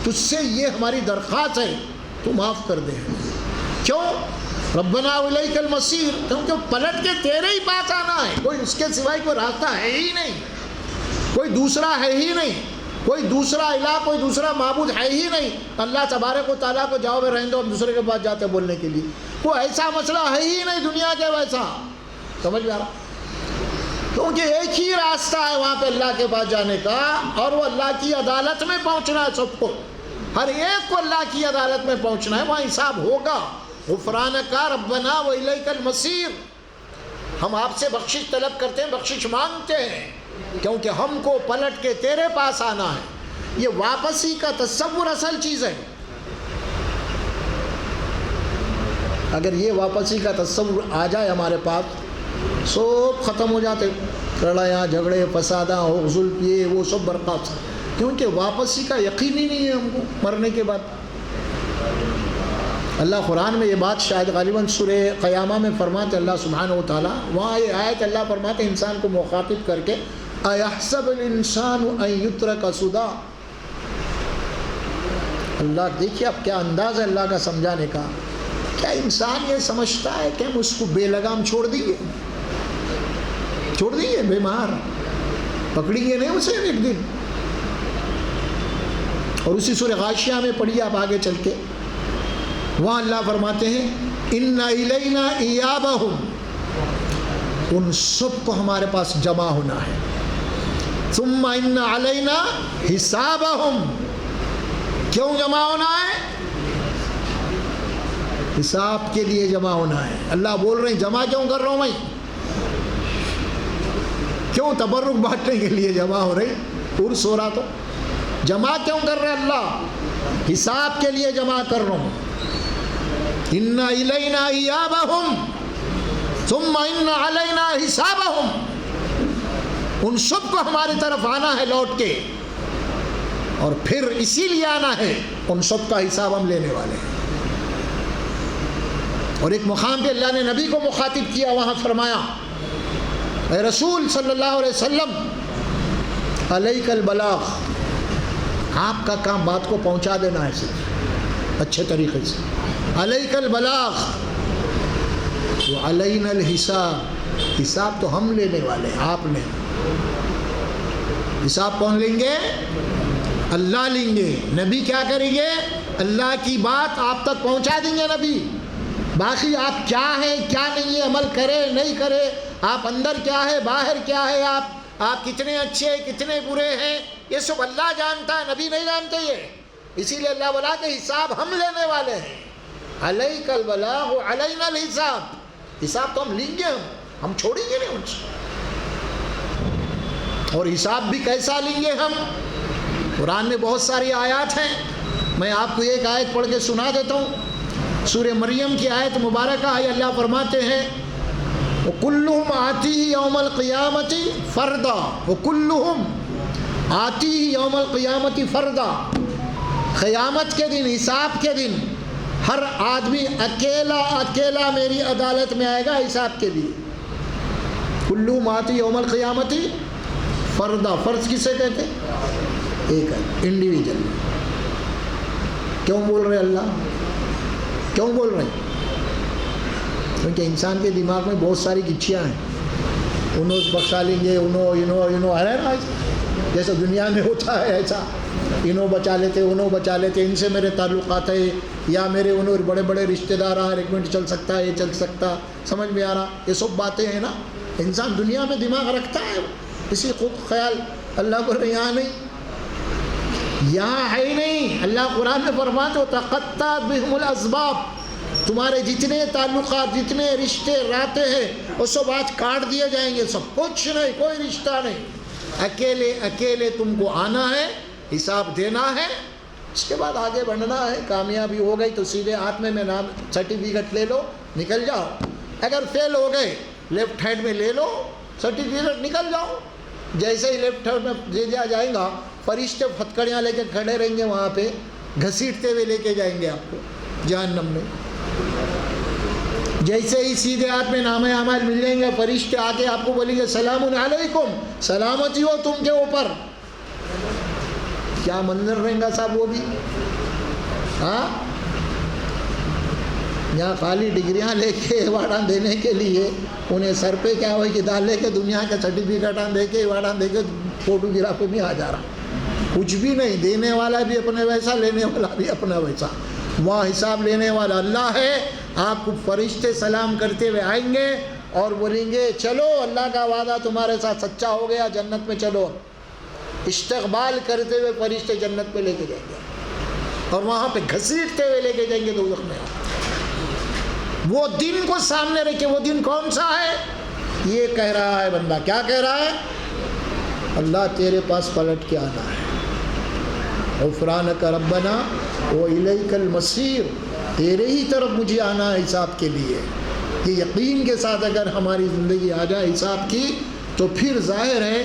تجھ سے یہ ہماری درخواست ہے تو معاف کر دے۔ کیوں؟ ربنا وإلیک المصیر، کیونکہ پلٹ کے تیرے ہی پاس آنا ہے، کوئی اس کے سوائے کوئی راستہ ہے ہی نہیں، کوئی دوسرا ہے ہی نہیں، کوئی دوسرا الہ، کوئی دوسرا معبود ہے ہی نہیں۔ اللہ تبارک و تعالیٰ کو جاؤ میں رہنے دو، ہم دوسرے کے پاس جاتے بولنے کے لیے، کوئی ایسا مسئلہ ہے ہی نہیں دنیا کے ویسا، سمجھ میں آ رہا؟ کیونکہ ایک ہی راستہ ہے وہاں پہ اللہ کے پاس جانے کا، اور وہ اللہ کی عدالت میں پہنچنا ہے سب کو، ہر ایک کو اللہ کی عدالت میں پہنچنا ہے، وہاں حساب ہوگا۔ غفرانک ربنا وإلیک المصیر، ہم آپ سے بخشش طلب کرتے ہیں، بخشش مانگتے ہیں، کیونکہ ہم کو پلٹ کے تیرے پاس آنا ہے۔ یہ واپسی کا تصور اصل چیز ہے۔ اگر یہ واپسی کا تصور آ جائے ہمارے پاس، سب ختم ہو جاتے، لڑائیاں، جھگڑے، فساداں، ظلم، یہ وہ سب برخاست، کیونکہ واپسی کا یقین ہی نہیں ہے ہم کو مرنے کے بعد۔ اللہ قرآن میں یہ بات شاید غالباً سورہ قیامہ میں فرماتے اللہ سبحانہ و تعالیٰ، وہاں یہ آیت اللہ فرماتے انسان کو مخاطب کر کے، اَيَحْسَبُ الْإِنسَانُ أَن يُتْرَكَ سُدًى۔ اللہ دیکھیے اب کیا انداز ہے اللہ کا سمجھانے کا، کیا انسان یہ سمجھتا ہے کہ ہم اس کو بے لگام چھوڑ دیں گے؟ چھوڑ دیں گے بے مار، پکڑیں گے نہیں اسے ایک دن۔ اور اسی سورہ غاشیہ میں پڑھیے آپ آگے چل کے، وہاں اللہ فرماتے ہیں اِنَّ إِلَيْنَا إِيَابَهُمْ، ان سب کو ہمارے پاس جمع ہونا ہے، ثُمَّ إِنَّ عَلَيْنَا حِسَابَهُمْ، کیوں جمع ہونا ہے؟ حساب کے لیے جمع ہونا ہے۔ اللہ بول رہے ہیں جمع کیوں کر رہا ہوں میں؟ کیوں؟ تبرک بانٹنے کے لیے جمع ہو رہے، عرس ہو رہا تو جمع کیوں کر رہے اللہ؟ حساب کے لیے جمع کر رہا ہوں. ان الینا ایابہم ثم ان علینا حسابہم. ان سب کو ہماری طرف آنا ہے لوٹ کے، اور پھر اسی لیے آنا ہے، ان سب کا حساب ہم لینے والے ہیں. اور ایک مقام پہ اللہ نے نبی کو مخاطب کیا، وہاں فرمایا اے رسول صلی اللہ علیہ وسلم علیک البلاغ، آپ کا کام بات کو پہنچا دینا ہے صرف اچھے طریقے سے. علیک البلاغ وعلینا الحساب، حساب تو ہم لینے والے ہیں، آپ نے. حساب کون لیں گے؟ اللہ لیں گے. نبی کیا کریں گے؟ اللہ کی بات آپ تک پہنچا دیں گے نبی. باقی آپ کیا ہیں کیا نہیں ہے، عمل کرے نہیں کرے، آپ اندر کیا ہے باہر کیا ہے، آپ کتنے اچھے کتنے برے ہیں، یہ سب اللہ جانتا ہے، نبی نہیں جانتے یہ. اسی لیے اللہ بولا کہ حساب ہم لینے والے ہیں. علیک البلاغ علینا الحساب، حساب تو ہم لیں گے، ہم چھوڑیں گے نہیں ان سے. اور حساب بھی کیسا لیں گے ہم؟ قرآن میں بہت ساری آیات ہیں، میں آپ کو ایک آیت پڑھ کے سنا دیتا ہوں. سورہ مریم کی آیت مبارکہ ہے. اللہ فرماتے ہیں وَكُلُّهُمْ آتِيهِ يَوْمَ الْقِيَامَةِ فَرْدًا وَكُلُّهُمْ آتِيهِ يَوْمَ الْقِيَامَةِ فَرْدًا. قیامت کے دن، حساب کے دن، ہر آدمی اکیلا میری عدالت میں آئے گا حساب کے لیے. كُلُّهُمْ آتِيهِ يَوْمَ الْقِيَامَةِ فَرْدًا. فرض کسے کہتے ہیں؟ ایک ہے، انڈیویجل. کیوں بول رہے اللہ؟ کیوں بول رہے ہیں؟ کیونکہ انسان کے دماغ میں بہت ساری گچھیاں ہیں. انہوں بخشا لیں گے، انہوں ہے نا، جیسا دنیا میں ہوتا ہے ایسا. انہوں بچا لیتے، انہوں بچا لیتے، ان سے میرے تعلقات ہے، یا میرے انہوں بڑے بڑے رشتہ دار ہیں، ریکمنڈ چل سکتا ہے، یہ چل سکتا. سمجھ میں آ رہا؟ یہ سب باتیں ہیں نا. انسان دنیا میں دماغ رکھتا ہے، اسی خود خیال. اللہ کو یہاں نہیں، یہاں ہے ہی نہیں. اللہ قرآن میں فرماتے ہو تقطعت بہم الاسباب، تمہارے جتنے تعلقات، جتنے رشتے راتے ہیں، وہ سب آج کاٹ دیے جائیں گے. سب کچھ نہیں، کوئی رشتہ نہیں. اکیلے تم کو آنا ہے، حساب دینا ہے، اس کے بعد آگے بڑھنا ہے. کامیابی ہو گئی تو سیدھے ہاتھ میں نام سرٹیفکیٹ لے لو، نکل جاؤ. اگر فیل ہو گئے لیفٹ ہینڈ میں لے لو سرٹیفکیٹ، نکل جاؤ. جیسے ہی لیفٹ ہینڈ میں دے دیا جائے گا، فرشتے پھٹکڑیاں لے کے کھڑے رہیں گے وہاں پہ، گھسیٹتے ہوئے لے کے جائیں گے آپ کو جہنم میں. جیسے ہی سیدھے ہاتھ میں نامہ اعمال مل جائیں گے، فرشتے آ کے آپ کو بولیں گے سلام علیکم، سلامتی ہو تم کے اوپر. کیا منظر رہیں گا صاحب وہ بھی. ہاں، یہاں خالی ڈگریاں لے کے ایوارڈاں دینے کے لیے انہیں سر پہ کیا ہوئی کہ ڈال لے کے دنیا کا سرٹیفکیٹاں دے کے ایوارڈاں دے کے فوٹوگرافی میں آ جا رہا. کچھ بھی نہیں. دینے والا بھی اپنے ویسا، لینے والا بھی اپنا ویسا. وہاں حساب لینے والا اللہ ہے. آپ کو فرشتے سلام کرتے ہوئے آئیں گے اور بولیں گے چلو، اللہ کا وعدہ تمہارے ساتھ سچا ہو گیا، جنت میں چلو. استقبال کرتے ہوئے فرشتے جنت میں لے کے جائیں گے، اور وہاں پہ گھسیٹتے ہوئے لے کے جائیں گے دوزخ میں. وہ دن کو سامنے رکھے. وہ دن کون سا ہے؟ یہ کہہ رہا ہے بندہ. کیا کہہ رہا ہے؟ اللہ تیرے پاس پلٹ کے آنا ہے. غفرانک ربنا وإلیک المصیر، تیرے ہی طرف مجھے آنا ہے حساب کے لیے. یہ یقین کے ساتھ اگر ہماری زندگی آ جائے حساب کی، تو پھر ظاہر ہے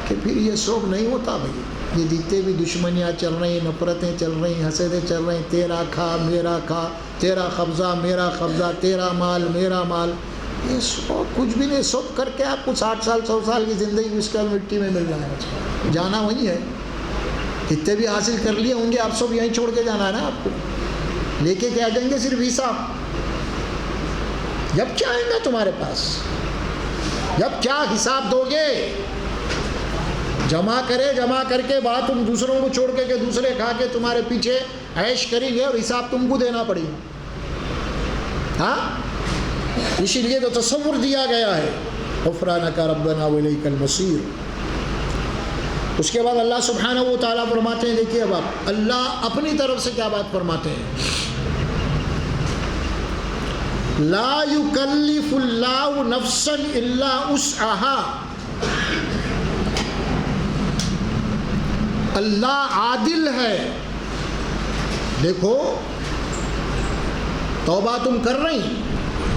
کہ پھر یہ سوگ نہیں ہوتا. بھائی یہ جتنے بھی دشمنیاں چل رہی، نفرتیں چل رہی، حسدیں چل رہی، تیرا کھا میرا کھا، تیرا قبضہ میرا قبضہ، تیرا مال میرا مال، یہ سب کچھ بھی نہیں. سب کر کے آپ کو 60 سال 100 سال کی زندگی اس کا مٹی میں مل رہا ہے. جانا وہی ہے. کتنے بھی حاصل کر لیے ہوں گے، آپ سب یہیں چھوڑ کے جانا ہے نا. آپ کو لے کے کیا جائیں گے؟ صرف حساب. جب کیا آئیں گا تمہارے پاس؟ جب کیا حساب دو گے؟ جمع کر کے بعد تم دوسروں کو چھوڑ کے کہ دوسرے کھا کے تمہارے پیچھے عیش کریں گے، اور حساب تم کو دینا پڑے گا. ہاں، اسی لیے تو تصور دیا گیا ہے غفرانک ربنا وإلیک المصیر. اس کے بعد اللہ سبحانہ و تعالیٰ فرماتے ہیں، دیکھیے اب آپ اللہ اپنی طرف سے کیا بات فرماتے ہیں. لا یکلف اللہ نفسا الا وسعها، اللہ عادل ہے. دیکھو توبہ تم کر رہی،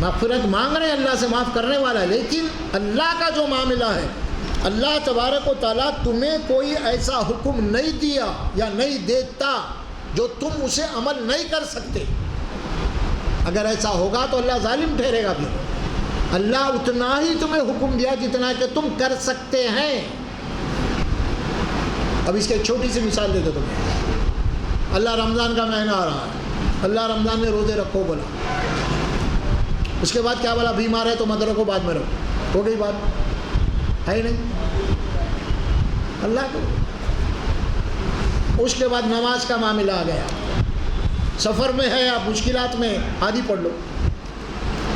مغفرت مانگ رہے ہیں، اللہ سے معاف کرنے والا ہے، لیکن اللہ کا جو معاملہ ہے، اللہ تبارک و تعالیٰ تمہیں کوئی ایسا حکم نہیں دیا یا نہیں دیتا جو تم اسے عمل نہیں کر سکتے. اگر ایسا ہوگا تو اللہ ظالم ٹھہرے گا. پھر اللہ اتنا ہی تمہیں حکم دیا جتنا کہ تم کر سکتے ہیں. اب اس کی ایک چھوٹی سی مثال دیتے تمہیں. اللہ رمضان کا مہینہ آ رہا ہے، اللہ رمضان میں روزے رکھو بولا، اس کے بعد کیا بولا بیمار ہے تو مت رکھو، بعد میں رکھو. ہو گئی بات؟ ہے ہی نہیں اللہ کو. اس کے بعد نماز کا معاملہ آ گیا. سفر میں ہے آپ، مشکلات میں، آدھی پڑھ لو.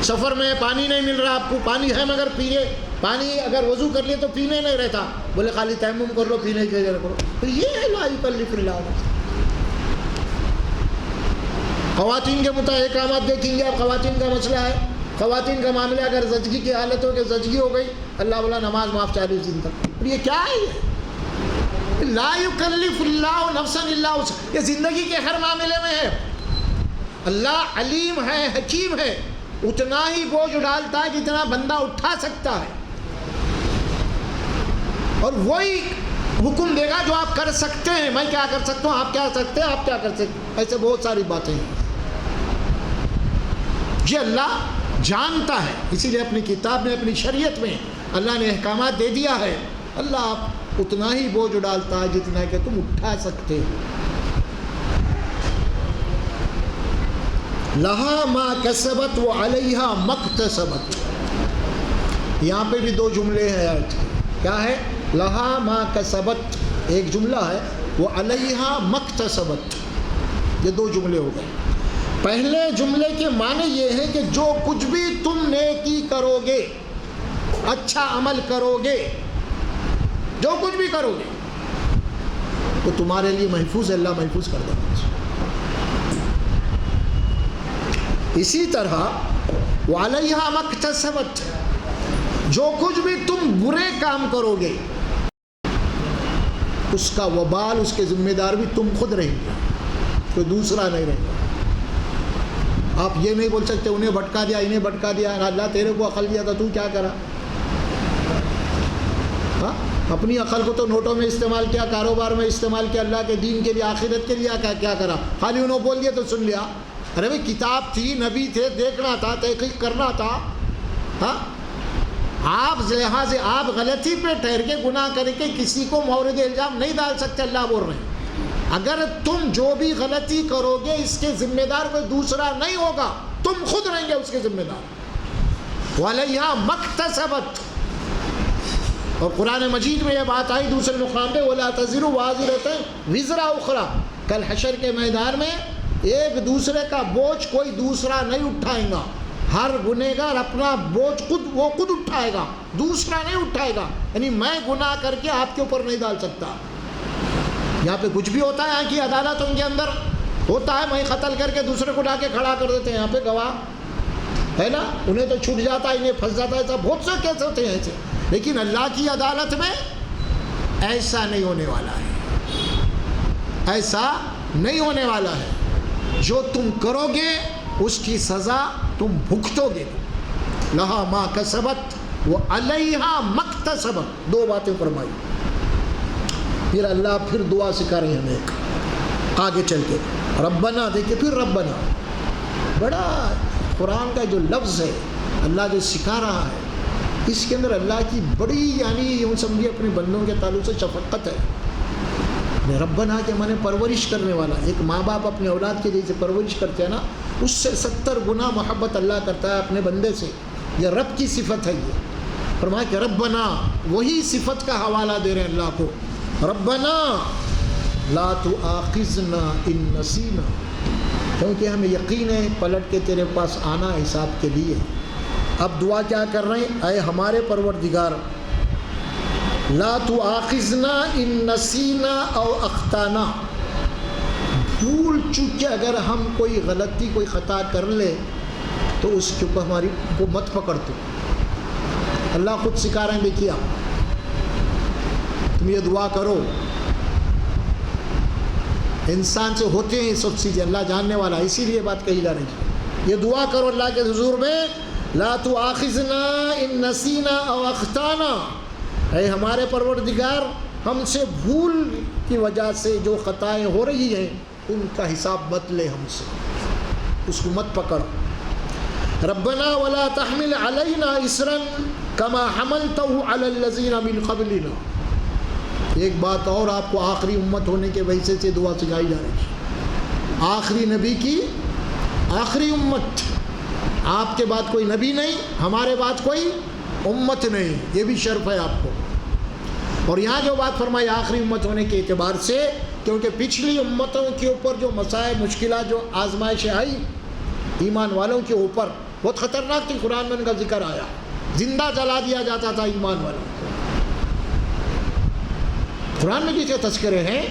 سفر میں پانی نہیں مل رہا آپ کو، پانی ہے مگر پیے، پانی اگر وضو کر لیے تو پینے نہیں رہتا، بولے خالی تیمم کر لو، پینے کے لیے کرو. تو یہ ہے لا یکلف اللہ نفسا. خواتین کے متعلق احکامات دیکھیں گے آپ. خواتین کا مسئلہ ہے، خواتین کا معاملہ اگر زچگی کی حالت ہو کہ زچگی ہو گئی، اللہ بولا نماز معاف 40 دن تک. اور یہ کیا ہے؟ یہ لا یکلف اللہ نفسا الا وسعہا. یہ زندگی کے ہر معاملے میں ہے. اللہ علیم ہے، حکیم ہے، اتنا ہی بوجھ ڈالتا ہے جتنا بندہ اٹھا سکتا ہے، اور وہی حکم دے گا جو آپ کر سکتے ہیں. میں کیا کر سکتا ہوں، آپ کیا سکتے ہیں، آپ کیا کر سکتے ہیں. ایسے بہت ساری باتیں ہیں. یہ اللہ جانتا ہے، اسی لیے اپنی کتاب میں، اپنی شریعت میں اللہ نے احکامات دے دیا ہے. اللہ آپ اتنا ہی بوجھ ڈالتا ہے جتنا کہ تم اٹھا سکتے ہو. لہا ما کسبت وعلیہا مکتسبت. یہاں پہ بھی دو جملے ہیں آیت کے. کیا ہے؟ لہا ما کسبت ایک جملہ ہے، وعلیہا مکتسبت، یہ دو جملے ہو گئے. پہلے جملے کے معنی یہ ہے کہ جو کچھ بھی تم نیکی کرو گے، اچھا عمل کرو گے، جو کچھ بھی کرو گے تو تمہارے لیے محفوظ ہے، اللہ محفوظ کر دے گا. اسی طرح وعلیہا مکتسبت، جو کچھ بھی تم برے کام کرو گے اس کا وبال، اس کے ذمہ دار بھی تم خود رہیں گے، کوئی دوسرا نہیں رہے گا. آپ یہ نہیں بول سکتے انہیں بھٹکا دیا، انہیں بھٹکا دیا، اللہ تیرے کو عقل دیا تھا تو کیا کرا. ہاں، اپنی عقل کو تو نوٹوں میں استعمال کیا، کاروبار میں استعمال کیا، اللہ کے دین کے لیے، آخرت کے لیے کیا کرا. خالی انہوں بول دیا تو سن لیا. ارے بھائی کتاب تھی، نبی تھے، دیکھنا تھا، تحقیق کرنا تھا. ہاں، آپ لہٰذا آپ غلطی پہ ٹھہر کے گناہ کر کے کسی کو مورد الزام نہیں ڈال سکتے. اللہ بول رہے ہیں اگر تم جو بھی غلطی کرو گے اس کے ذمہ دار کوئی دوسرا نہیں ہوگا، تم خود رہیں گے اس کے ذمہ دار. وعلیہا مکتسبت. اور قرآن مجید میں یہ بات آئی دوسرے مقام پہ، ولا تزر وازرۃ وزر اخری. کل حشر کے میدان میں ایک دوسرے کا بوجھ کوئی دوسرا نہیں اٹھائے گا. ہر گنہگار اپنا بوجھ خود اٹھائے گا، دوسرا نہیں اٹھائے گا. یعنی میں گناہ کر کے آپ کے اوپر نہیں ڈال سکتا. یہاں پہ کچھ بھی ہوتا ہے، یہاں کی عدالتوں کے اندر ہوتا ہے، میں قتل کر کے دوسرے کو لا کے کھڑا کر دیتے ہیں. یہاں پہ گواہ ہے نا، انہیں تو چھوٹ جاتا ہے، انہیں پھنس جاتا ہے. ایسا بہت سے کیس ہوتے ہیں ایسے. لیکن اللہ کی عدالت میں ایسا نہیں ہونے والا ہے، ایسا نہیں ہونے والا ہے. جو تم کرو گے اس کی سزا تم بھگتو گے. لہا ما کسبت وعلیہا مکتسبت. دو باتیں فرمائی. پھر اللہ پھر دعا سکھا رہے ہیں ہمیں آگے چل کے. ربنا دیکھیں، پھر ربنا، بڑا قرآن کا جو لفظ ہے اللہ جو سکھا رہا ہے اس کے اندر اللہ کی بڑی، یعنی یوں سمجھیے اپنے بندوں کے تعلق سے شفقت ہے. ربنا کے معنی پرورش کرنے والا. ایک ماں باپ اپنے اولاد کے جیسے پرورش کرتے ہیں نا، اس سے 70 گنا محبت اللہ کرتا ہے اپنے بندے سے. یہ رب کی صفت ہے. یہ فرمایا کہ ربنا، وہی صفت کا حوالہ دے رہے ہیں اللہ کو. ربنا لا تؤاخذنا ان نسینا، کیونکہ ہمیں یقین ہے پلٹ کے تیرے پاس آنا حساب کے لیے. اب دعا کیا کر رہے ہیں؟ اے ہمارے پروردگار، لا تؤاخذنا ان نسینا او اخطانا، بھول چوک کے اگر ہم کوئی غلطی کوئی خطا کر لے تو اس کے اوپر ہماری کو مت پکڑ. تو اللہ خود سکھا رہے ہیں، دیکھیے آپ تم یہ دعا کرو انسان سے ہوتے ہیں یہ سب چیزیں، اللہ جاننے والا، اسی لیے بات کہی جا رہی ہے۔ یہ دعا کرو اللہ کے حضور میں، لا تؤاخذنا ان نسینا او اخطانا، اے ہمارے پروردگار ہم سے بھول کی وجہ سے جو خطائیں ہو رہی ہیں ان کا حساب مت لے ہم سے، اس کو مت پکڑ۔ ربنا ولا تحمل علینا اسرا کما حملته علی الذین من قبلنا۔ ایک بات اور آپ کو آخری امت ہونے کے وجہ سے دعا سکھائی جا رہی ہے، آخری نبی کی آخری امت، آپ کے بعد کوئی نبی نہیں، ہمارے بعد کوئی امت نہیں، یہ بھی شرف ہے آپ کو۔ اور یہاں جو بات فرمائی آخری امت ہونے کے اعتبار سے، کیونکہ پچھلی امتوں کے اوپر جو مسائل مشکلات جو آزمائشیں آئی ایمان والوں کے اوپر بہت خطرناک تھی، قرآن میں ان کا ذکر آیا، زندہ جلا دیا جاتا تھا ایمان والوں کو، قرآن میں بھی تذکرے ہیں۔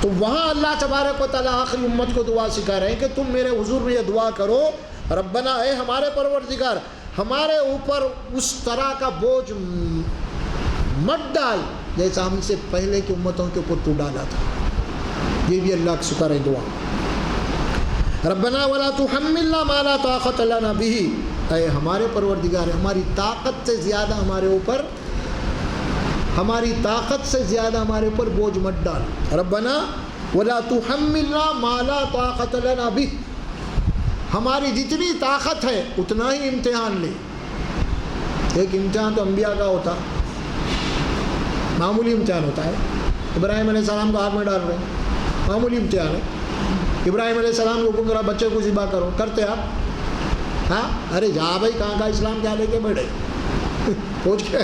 تو وہاں اللہ تبارک و تعالیٰ آخری امت کو دعا سکھا رہے ہیں کہ تم میرے حضور میں یہ دعا کرو، ربنا اے ہمارے پروردگار ہمارے اوپر اس طرح کا بوجھ مت ڈال جیسا ہم سے پہلے کی امتوں کے اوپر تو ڈالا تھا۔ یہ بھی اللہ کا شکر ہے دعا۔ ربنا ولا تحملنا ما لا طاقت لنا به، اے ہمارے پروردگار ہماری طاقت سے زیادہ ہمارے اوپر، ہماری طاقت سے زیادہ ہمارے اوپر بوجھ مت ڈال۔ ربنا ولا تحملنا ما لا طاقت لنا به، ہماری جتنی طاقت ہے اتنا ہی امتحان لے۔ ایک امتحان تو انبیاء کا ہوتا، معمولی امتحان ہوتا ہے، ابراہیم علیہ السلام کو آگ میں ڈال رہے ہیں، معمولی امتحان ہے۔ ابراہیم علیہ السلام کو حکم کرا بچے کو ذبح کرو، کرتے آپ؟ ہاں، ارے جا بھائی کہاں کا اسلام کیا لے کے بیٹھے پہنچ کے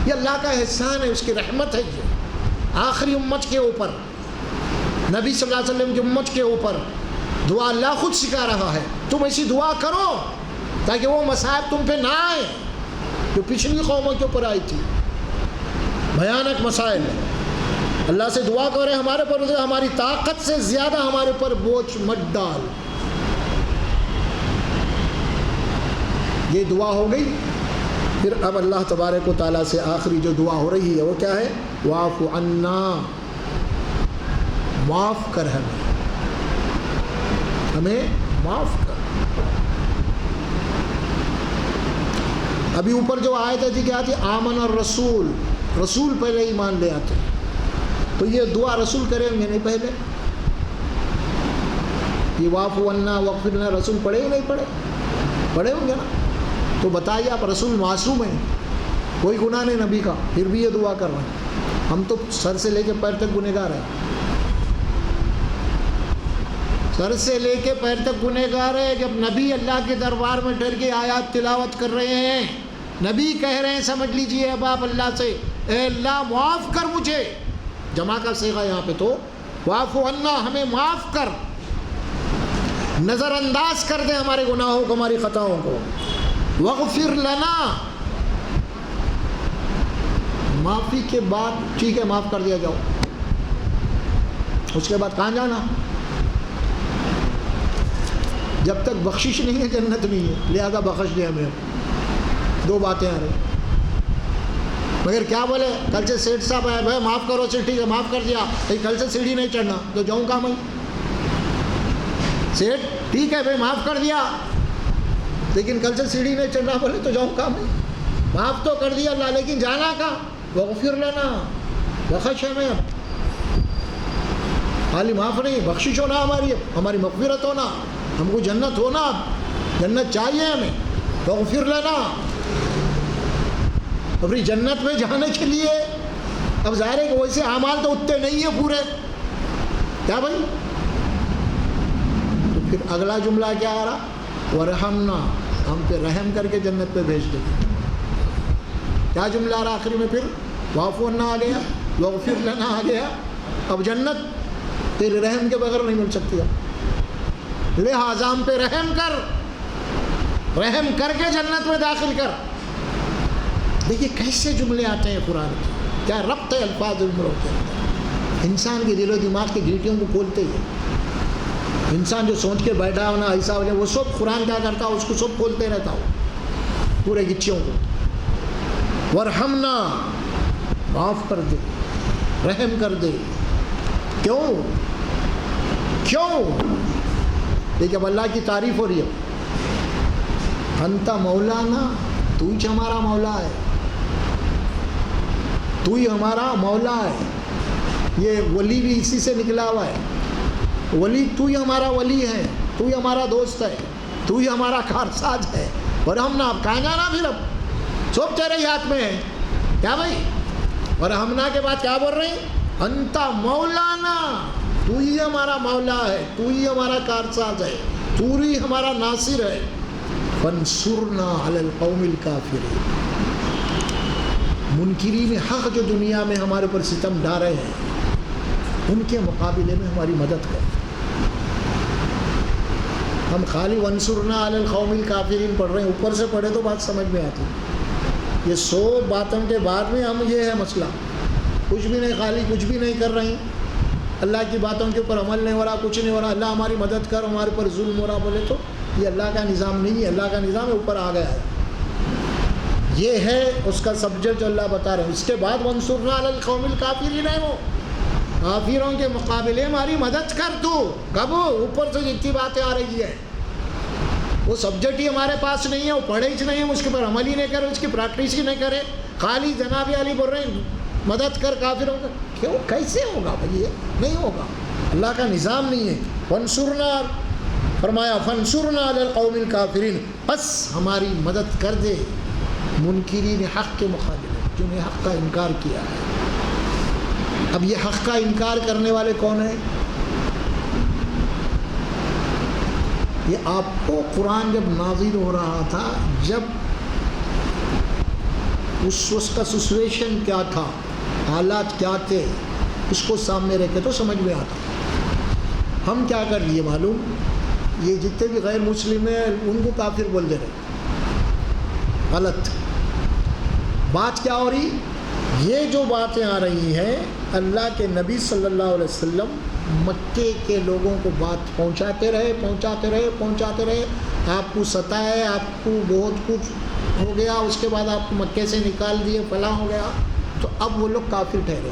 یہ اللہ کا احسان ہے، اس کی رحمت ہے۔ یہ آخری امت کے اوپر، نبی صلی اللہ علیہ وسلم کی امت کے اوپر دعا اللہ خود سکھا رہا ہے، تم ایسی دعا کرو تاکہ وہ مصائب تم پہ نہ آئے جو پچھلی قوموں کے اوپر آئی تھی، بھیانک مسائل۔ اللہ سے دعا کرے ہمارے پر ہماری طاقت سے زیادہ ہمارے پر بوجھ مت ڈال۔ یہ دعا ہو گئی۔ پھر اب اللہ تبارک و تعالیٰ سے آخری جو دعا ہو رہی ہے وہ کیا ہے؟ واعف عنا، معاف کر ہمیں معاف کر۔ ابھی اوپر جو آیت تھی کیا تھی؟ آمن الرسول، رسول پہلے ایمان لے آتے، تو یہ دعا رسول کریں گے نہیں پہلے؟ یہ واعف عنا واغفر لنا رسول پڑھے ہی نہیں پڑھے؟ پڑھے ہوں گے نا؟ تو بتائیے آپ رسول معصوم ہیں، کوئی گناہ نہیں نبی کا، پھر بھی یہ دعا کر رہے ہیں۔ ہم تو سر سے لے کے پیر تک گنہگار ہیں، سر سے لے کے پیر تک گنہگار ہے۔ جب نبی اللہ کے دربار میں ڈر کے آیات تلاوت کر رہے ہیں، نبی کہہ رہے ہیں سمجھ لیجئے اب آپ اللہ سے، اے اللہ معاف کر مجھے، جمع کا صیغہ یہاں پہ تو واعف عنا، ہمیں معاف کر، نظر انداز کر دے ہمارے گناہوں کو، ہماری خطاؤں کو۔ واغفر لنا، معافی کے بعد ٹھیک ہے معاف کر دیا جاؤ، اس کے بعد کہاں جانا؟ جب تک بخشش نہیں ہے جنت نہیں ہے، لہذا بخش دے ہمیں۔ دو باتیں آ رہی، مگر کیا بولے؟ کل سے سیٹھ صاحب آئے، بھائی معاف کرو، سیٹھ ٹھیک ہے معاف کر دیا، کل سے سیڑھی نہیں چڑھنا، تو جاؤں کہاں میں؟ سیٹھ ٹھیک ہے بھائی معاف کر دیا، لیکن کل سے سیڑھی نہیں چڑھنا، بولے تو جاؤں کہاں میں؟ معاف تو کر دیا اللہ، لیکن جانا کہاں؟ واغفر لنا، بخش ہمیں، خالی معاف نہیں، بخشش ہونا ہماری مغفرت ہونا، ہم کو جنت ہونا، جنت چاہیے ہمیں، واغفر لنا۔ اپنی جنت میں جانے کے لیے اب ظاہر ہے کہ ویسے اعمال تو اتنے نہیں ہیں پورے، کیا بھائی؟ تو پھر اگلا جملہ کیا آ رہا؟ ورحمنا، ہم پہ رحم کر کے جنت پہ بھیج دے۔ کیا جملہ آ رہا آخری میں؟ پھر واعف عنا آ گیا، واغفر لنا آ گیا، اب جنت تیرے رحم کے بغیر نہیں مل سکتی ہے، لہٰذا ہم پہ رحم کر، رحم کر کے جنت میں داخل کر۔ دیکھیے کیسے جملے آتے ہیں قرآن کے، کیا ربط ہے الفاظ عمروں کے اندر، انسان کے دل و دماغ کی گھیٹیوں کو کھولتے ہیں۔ انسان جو سوچ کے بیٹھا ہونا ایسا ہو جائے، وہ سب قرآن کیا کرتا ہو، اس کو سب کھولتے رہتا ہو، پورے گچھیوں کو۔ ورحمنا، معاف کر دے، رحم کر دے۔ کیوں؟ کیوں؟ دیکھیں اب اللہ کی تعریف ہو رہی ہے. انت مولانا، تو ہی ہمارا مولا ہے، تو ہی ہمارا مولا ہے. یہ ولی بھی اسی سے نکلا ہوا ہے. ولی تو ہی ہمارا ولی ہے، تو ہی ہمارا دوست ہے، تو ہی ہمارا کارساز ہے. اور ہم نہ اب کہاں جانا، پھر اب سب تیرے ہی ہاتھ میں ہے کیا بھائی. اور ہم نہ کے بعد کیا بول رہے ہیں؟ انت مولانا، تو ہی ہمارا مولا ہے، تو ہی ہمارا کارساز ہے، تو ہی ہمارا ناصر ہے. فانصرنا علی القوم الکافرین. منکرین حق جو دنیا میں ہمارے اوپر ستم ڈھا رہے ہیں، ان کے مقابلے میں ہماری مدد کر. ہم خالی وانصرنا علی القوم الکافرین پڑھ رہے ہیں، اوپر سے پڑھے تو بات سمجھ میں آتی. یہ 100 باتوں کے بعد میں ہم یہ ہے مسئلہ، کچھ بھی نہیں، خالی کچھ بھی نہیں کر رہے ہیں، اللہ کی باتوں کے اوپر عمل نہیں ہو رہا، کچھ نہیں ہو رہا. اللہ ہماری مدد کر، ہمارے اوپر ظلم ہو رہا بولے تو یہ اللہ کا نظام نہیں ہے. اللہ کا نظام ہے اوپر آ گیا ہے. یہ ہے اس کا سبجیکٹ جو اللہ بتا رہے ہیں. اس کے بعد وانصرنا علی القوم الکافرین ہے، وہ کافروں کے مقابلے ہماری مدد کر. تو کب اوپر سے جتنی باتیں آ رہی ہے، وہ سبجیکٹ ہی ہمارے پاس نہیں ہے، وہ پڑھے ہی نہیں، ہم اس کے اوپر عمل ہی نہیں کرے، اس کی پریکٹس ہی نہیں کرے، خالی جناب علی بول رہے ہیں مدد کر کافروں کا. کیوں؟ کیسے ہوگا بھائی؟ یہ نہیں ہوگا، اللہ کا نظام نہیں ہے. وانصرنا، فرمایا فانصرنا علی القوم الکافرین، بس ہماری مدد کر دے منکرین حق کے مقابلے، جنہیں حق کا انکار کیا ہے. اب یہ حق کا انکار کرنے والے کون ہیں؟ یہ آپ کو قرآن جب نازل ہو رہا تھا، جب اس کا سچویشن کیا تھا، حالات کیا تھے، اس کو سامنے رکھے تو سمجھ میں آتا. ہم کیا کر لیے معلوم؟ یہ جتنے بھی غیر مسلم ہیں ان کو کافر بول دے رہے. غلط بات کیا ہو رہی؟ یہ جو باتیں آ رہی ہیں، اللہ کے نبی صلی اللہ علیہ وسلم مکے کے لوگوں کو بات پہنچاتے رہے. آپ کو ستائے، آپ کو بہت کچھ ہو گیا، اس کے بعد آپ کو مکے سے نکال دیے، فلاں ہو گیا. تو اب وہ لوگ کافر ٹھہرے.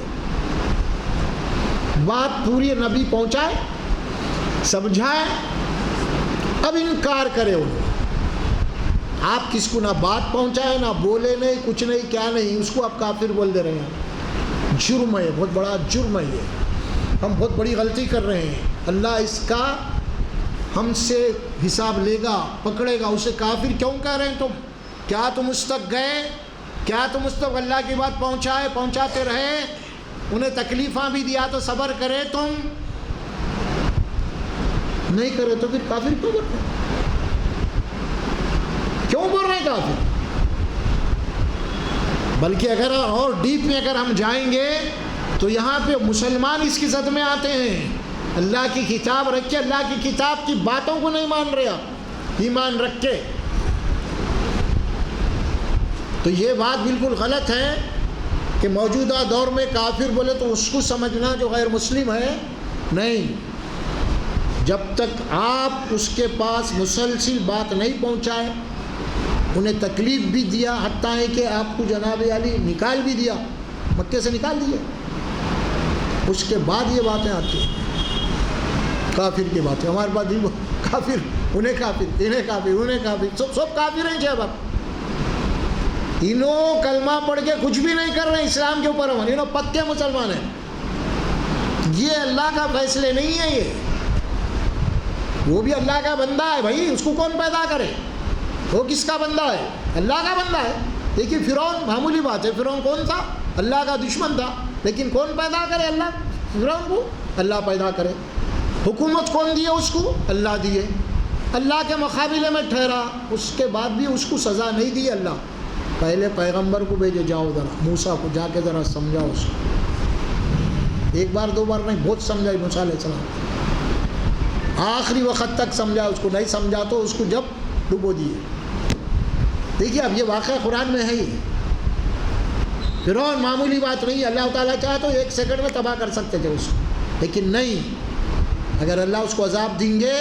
بات پوری نبی پہنچائے، سمجھائے، اب انکار کرے انہوں. آپ کس کو نہ بات پہنچائے، نہ بولے، نہیں کچھ نہیں، کیا نہیں، اس کو آپ کافر بول دے رہے ہیں. جرم ہے، بہت بڑا جرم ہے. یہ ہم بہت بڑی غلطی کر رہے ہیں. اللہ اس کا ہم سے حساب لے گا، پکڑے گا. اسے کافر کیوں کہہ رہے ہیں تم؟ کیا تم اس تک گئے؟ کیا تم اس تک اللہ کی بات پہنچاتے رہے؟ انہیں تکلیفاں بھی دیا تو صبر کرے؟ تم نہیں کرے تو پھر کافر کیوں بول رہے ہیں؟ کیوں بول رہے ہیں کافر؟ بلکہ اگر اور ڈیپ میں اگر ہم جائیں گے تو یہاں پہ مسلمان اس کی زد میں آتے ہیں. اللہ کی کتاب رکھ کے، اللہ کی کتاب کی باتوں کو نہیں مان رہے، ایمان رکھ کے. تو یہ بات بالکل غلط ہے کہ موجودہ دور میں کافر بولے تو اس کو سمجھنا جو غیر مسلم ہے. نہیں، جب تک آپ اس کے پاس مسلسل بات نہیں پہنچائے، انہیں تکلیف بھی دیا، حتیٰ ہے کہ آپ کو جناب علی نکال بھی دیا، مکے سے نکال دیا، اس کے بعد یہ باتیں آتی ہیں کافر کی باتیں. ہمارے پاس کافر، انہیں کافر، انہیں کافر، انہیں کافر، سب کافر ہیں. جب انہوں کلمہ پڑھ کے کچھ بھی نہیں کر رہے اسلام کے اوپر، انہوں پکے مسلمان ہیں. یہ اللہ کا فیصلے نہیں ہے. یہ وہ بھی اللہ کا بندہ ہے بھائی، اس کو کون پیدا کرے؟ وہ کس کا بندہ ہے؟ اللہ کا بندہ ہے. دیکھیے فرعون، معمولی بات ہے، فرعون کون تھا؟ اللہ کا دشمن تھا. لیکن کون پیدا کرے؟ اللہ. فرعون کو اللہ پیدا کرے. حکومت کون دیے اس کو؟ اللہ دیے. اللہ کے مقابلے میں ٹھہرا، اس کے بعد بھی اس کو سزا نہیں دی اللہ. پہلے پیغمبر کو بھیجے، جاؤ ذرا موسیٰ کو، جا کے ذرا سمجھاؤ اس کو. ایک بار دو بار نہیں، بہت سمجھائی موسیٰ علیہ السلام. آخری وقت تک سمجھا، اس کو نہیں سمجھا تو اس کو جب ڈبو دیے. دیکھیے اب یہ واقعہ قرآن میں ہے ہی. فرعون معمولی بات نہیں. اللہ تعالیٰ چاہے تو 1 سیکنڈ میں تباہ کر سکتے تھے اس کو، لیکن نہیں. اگر اللہ اس کو عذاب دیں گے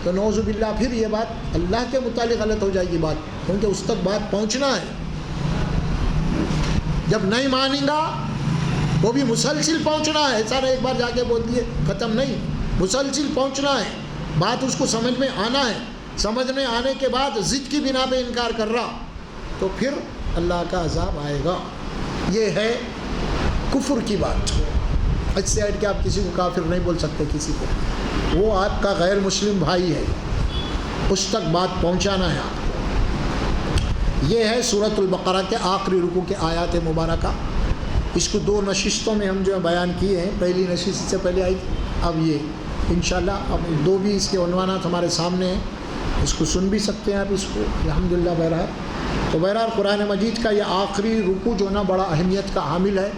تو نعوذ باللہ پھر یہ بات اللہ کے متعلق غلط ہو جائے گی بات، کیونکہ اس تک بات پہنچنا ہے. جب نہیں مانیں گا وہ بھی مسلسل پہنچنا ہے. ایسا نہیں ایک بار جا کے بول دیے ختم، نہیں. مسلسل پہنچنا ہے، بات اس کو سمجھ میں آنا ہے، سمجھنے آنے کے بعد ضد کی بنا پہ انکار کر رہا تو پھر اللہ کا عذاب آئے گا۔ یہ ہے کفر کی بات۔ اس سے ہٹ کے آپ کسی کو کافر نہیں بول سکتے، کسی کو، وہ آپ کا غیر مسلم بھائی ہے، اس تک بات پہنچانا ہے آپ کو۔ یہ ہے سورۃ البقرہ کے آخری رکوع کے آیات مبارکہ۔ اس کو 2 نشستوں میں ہم جو ہے بیان کیے ہیں، پہلی نشست سے پہلے آئی، اب یہ انشاءاللہ اب 2 بھی اس کے عنوانات ہمارے سامنے ہیں، اس کو سن بھی سکتے ہیں آپ اس کو الحمدللہ۔ بہرحال تو بہرحال قرآن مجید کا یہ آخری رکوع جو ہے نا بڑا اہمیت کا حامل ہے،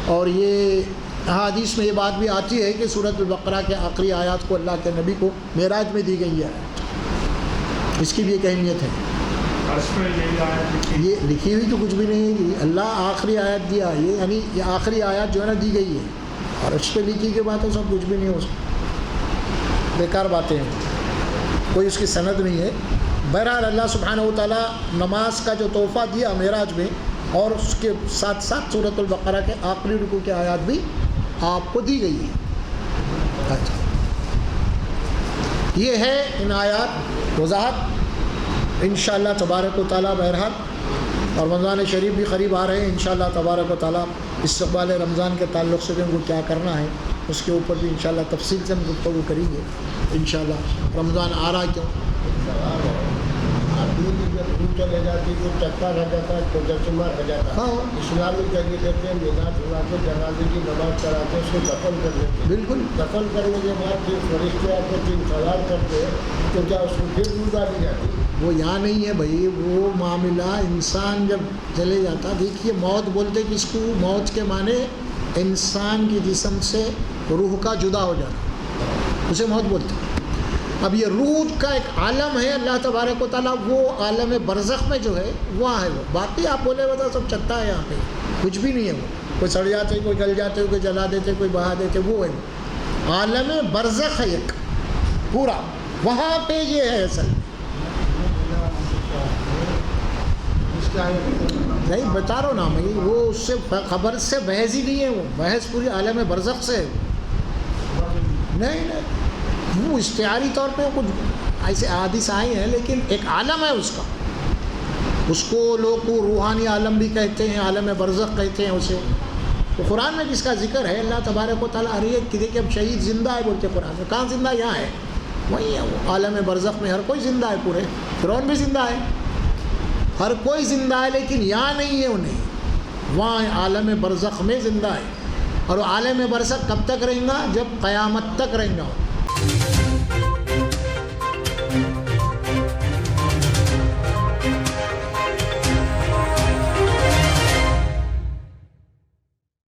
اور یہ حدیث میں یہ بات بھی آتی ہے کہ سورۃ البقرہ کے آخری آیات کو اللہ کے نبی کو معراج میں دی گئی ہے، اس کی بھی ایک اہمیت ہے۔ یہ لکھی ہوئی تو کچھ بھی نہیں ہے، اللہ آخری آیت دیا، یہ یعنی یہ آخری آیت جو ہے نا دی گئی ہے، اور اس پہ لکھی کے بات ہے سب کچھ بھی نہیں ہے، اس بیکار باتیں ہیں، کوئی اس کی سند نہیں ہے۔ بہرحال اللہ سبحانہ و تعالیٰ نماز کا جو تحفہ دیا معراج میں، اور اس کے ساتھ ساتھ سورۃ البقرہ کے آخری رکوع کے آیات بھی آپ کو دی گئی ہے۔ اچھا، یہ ہے ان آیات وضاحت انشاءاللہ تبارک و تعالیٰ۔ بہرحال اور رمضان شریف بھی قریب آ رہے ہیں، انشاءاللہ تبارک و تعالیٰ استقبال رمضان کے تعلق سے بھی ہم کو کیا کرنا ہے اس کے اوپر بھی انشاءاللہ تفصیل سے ہم گفتگو کریں گے انشاءاللہ۔ رمضان آ رہا کیوں چلے جاتی کوئی چکا رہ جاتا ہے، کوئی جسمہ رہ جاتا ہے، اسلامی جگہ دیتے ہیں، میراث سنا کے جنازے کی نماز کراتے اس کو دفن کر دیتے ہیں۔ بالکل، دفن کرنے کے بعد پھر فرشتے آپ کو 3 سوال کرتے ہیں تو کیا اس کو پھر روح ڈالی جاتی ہے؟ وہ یہاں نہیں ہے بھائی، وہ معاملہ انسان جب چلے جاتا، دیکھیے موت بولتے کس کو؟ موت کے معنی انسان کی جسم سے روح کا جدا ہو جانا، اسے موت بولتے ہیں۔ اب یہ روح کا ایک عالم ہے، اللہ تبارک و تعالیٰ وہ عالم برزخ میں جو ہے وہاں ہے، وہ باقی آپ بولے بتا سب چکتا ہے، یہاں پہ کچھ بھی نہیں ہے، وہ کوئی سڑ جاتے، کوئی گل جاتے، کوئی جلا دیتے، کوئی بہا دیتے، وہ ہے عالم برزخ ہے ایک پورا، وہاں پہ یہ ہے اصل نہیں بتا رہا ہوں نا میں، وہ اس سے خبر سے بحث ہی نہیں ہے، وہ بحث پوری عالم برزخ سے ہے، نہیں وہ اشتعاری طور پہ کچھ ایسے حادث آئے ہیں، لیکن ایک عالم ہے اس کا، اس کو لوگ کو روحانی عالم بھی کہتے ہیں، عالم برزخ کہتے ہیں اسے۔ تو قرآن میں جس کا ذکر ہے اللہ تبارک و تعالیٰ ہر ایک کہ اب شہید زندہ ہے بولتے قرآن میں، کہاں زندہ؟ یہاں ہے، وہی ہے وہ عالم برزخ میں، ہر کوئی زندہ ہے، پورے فرعون بھی زندہ ہے، ہر کوئی زندہ ہے، لیکن یہاں نہیں ہے انہیں، وہاں عالم برزخ میں زندہ ہے، اور وہ عالم برزخ کب تک رہیں گا؟ جب قیامت تک رہیں گا۔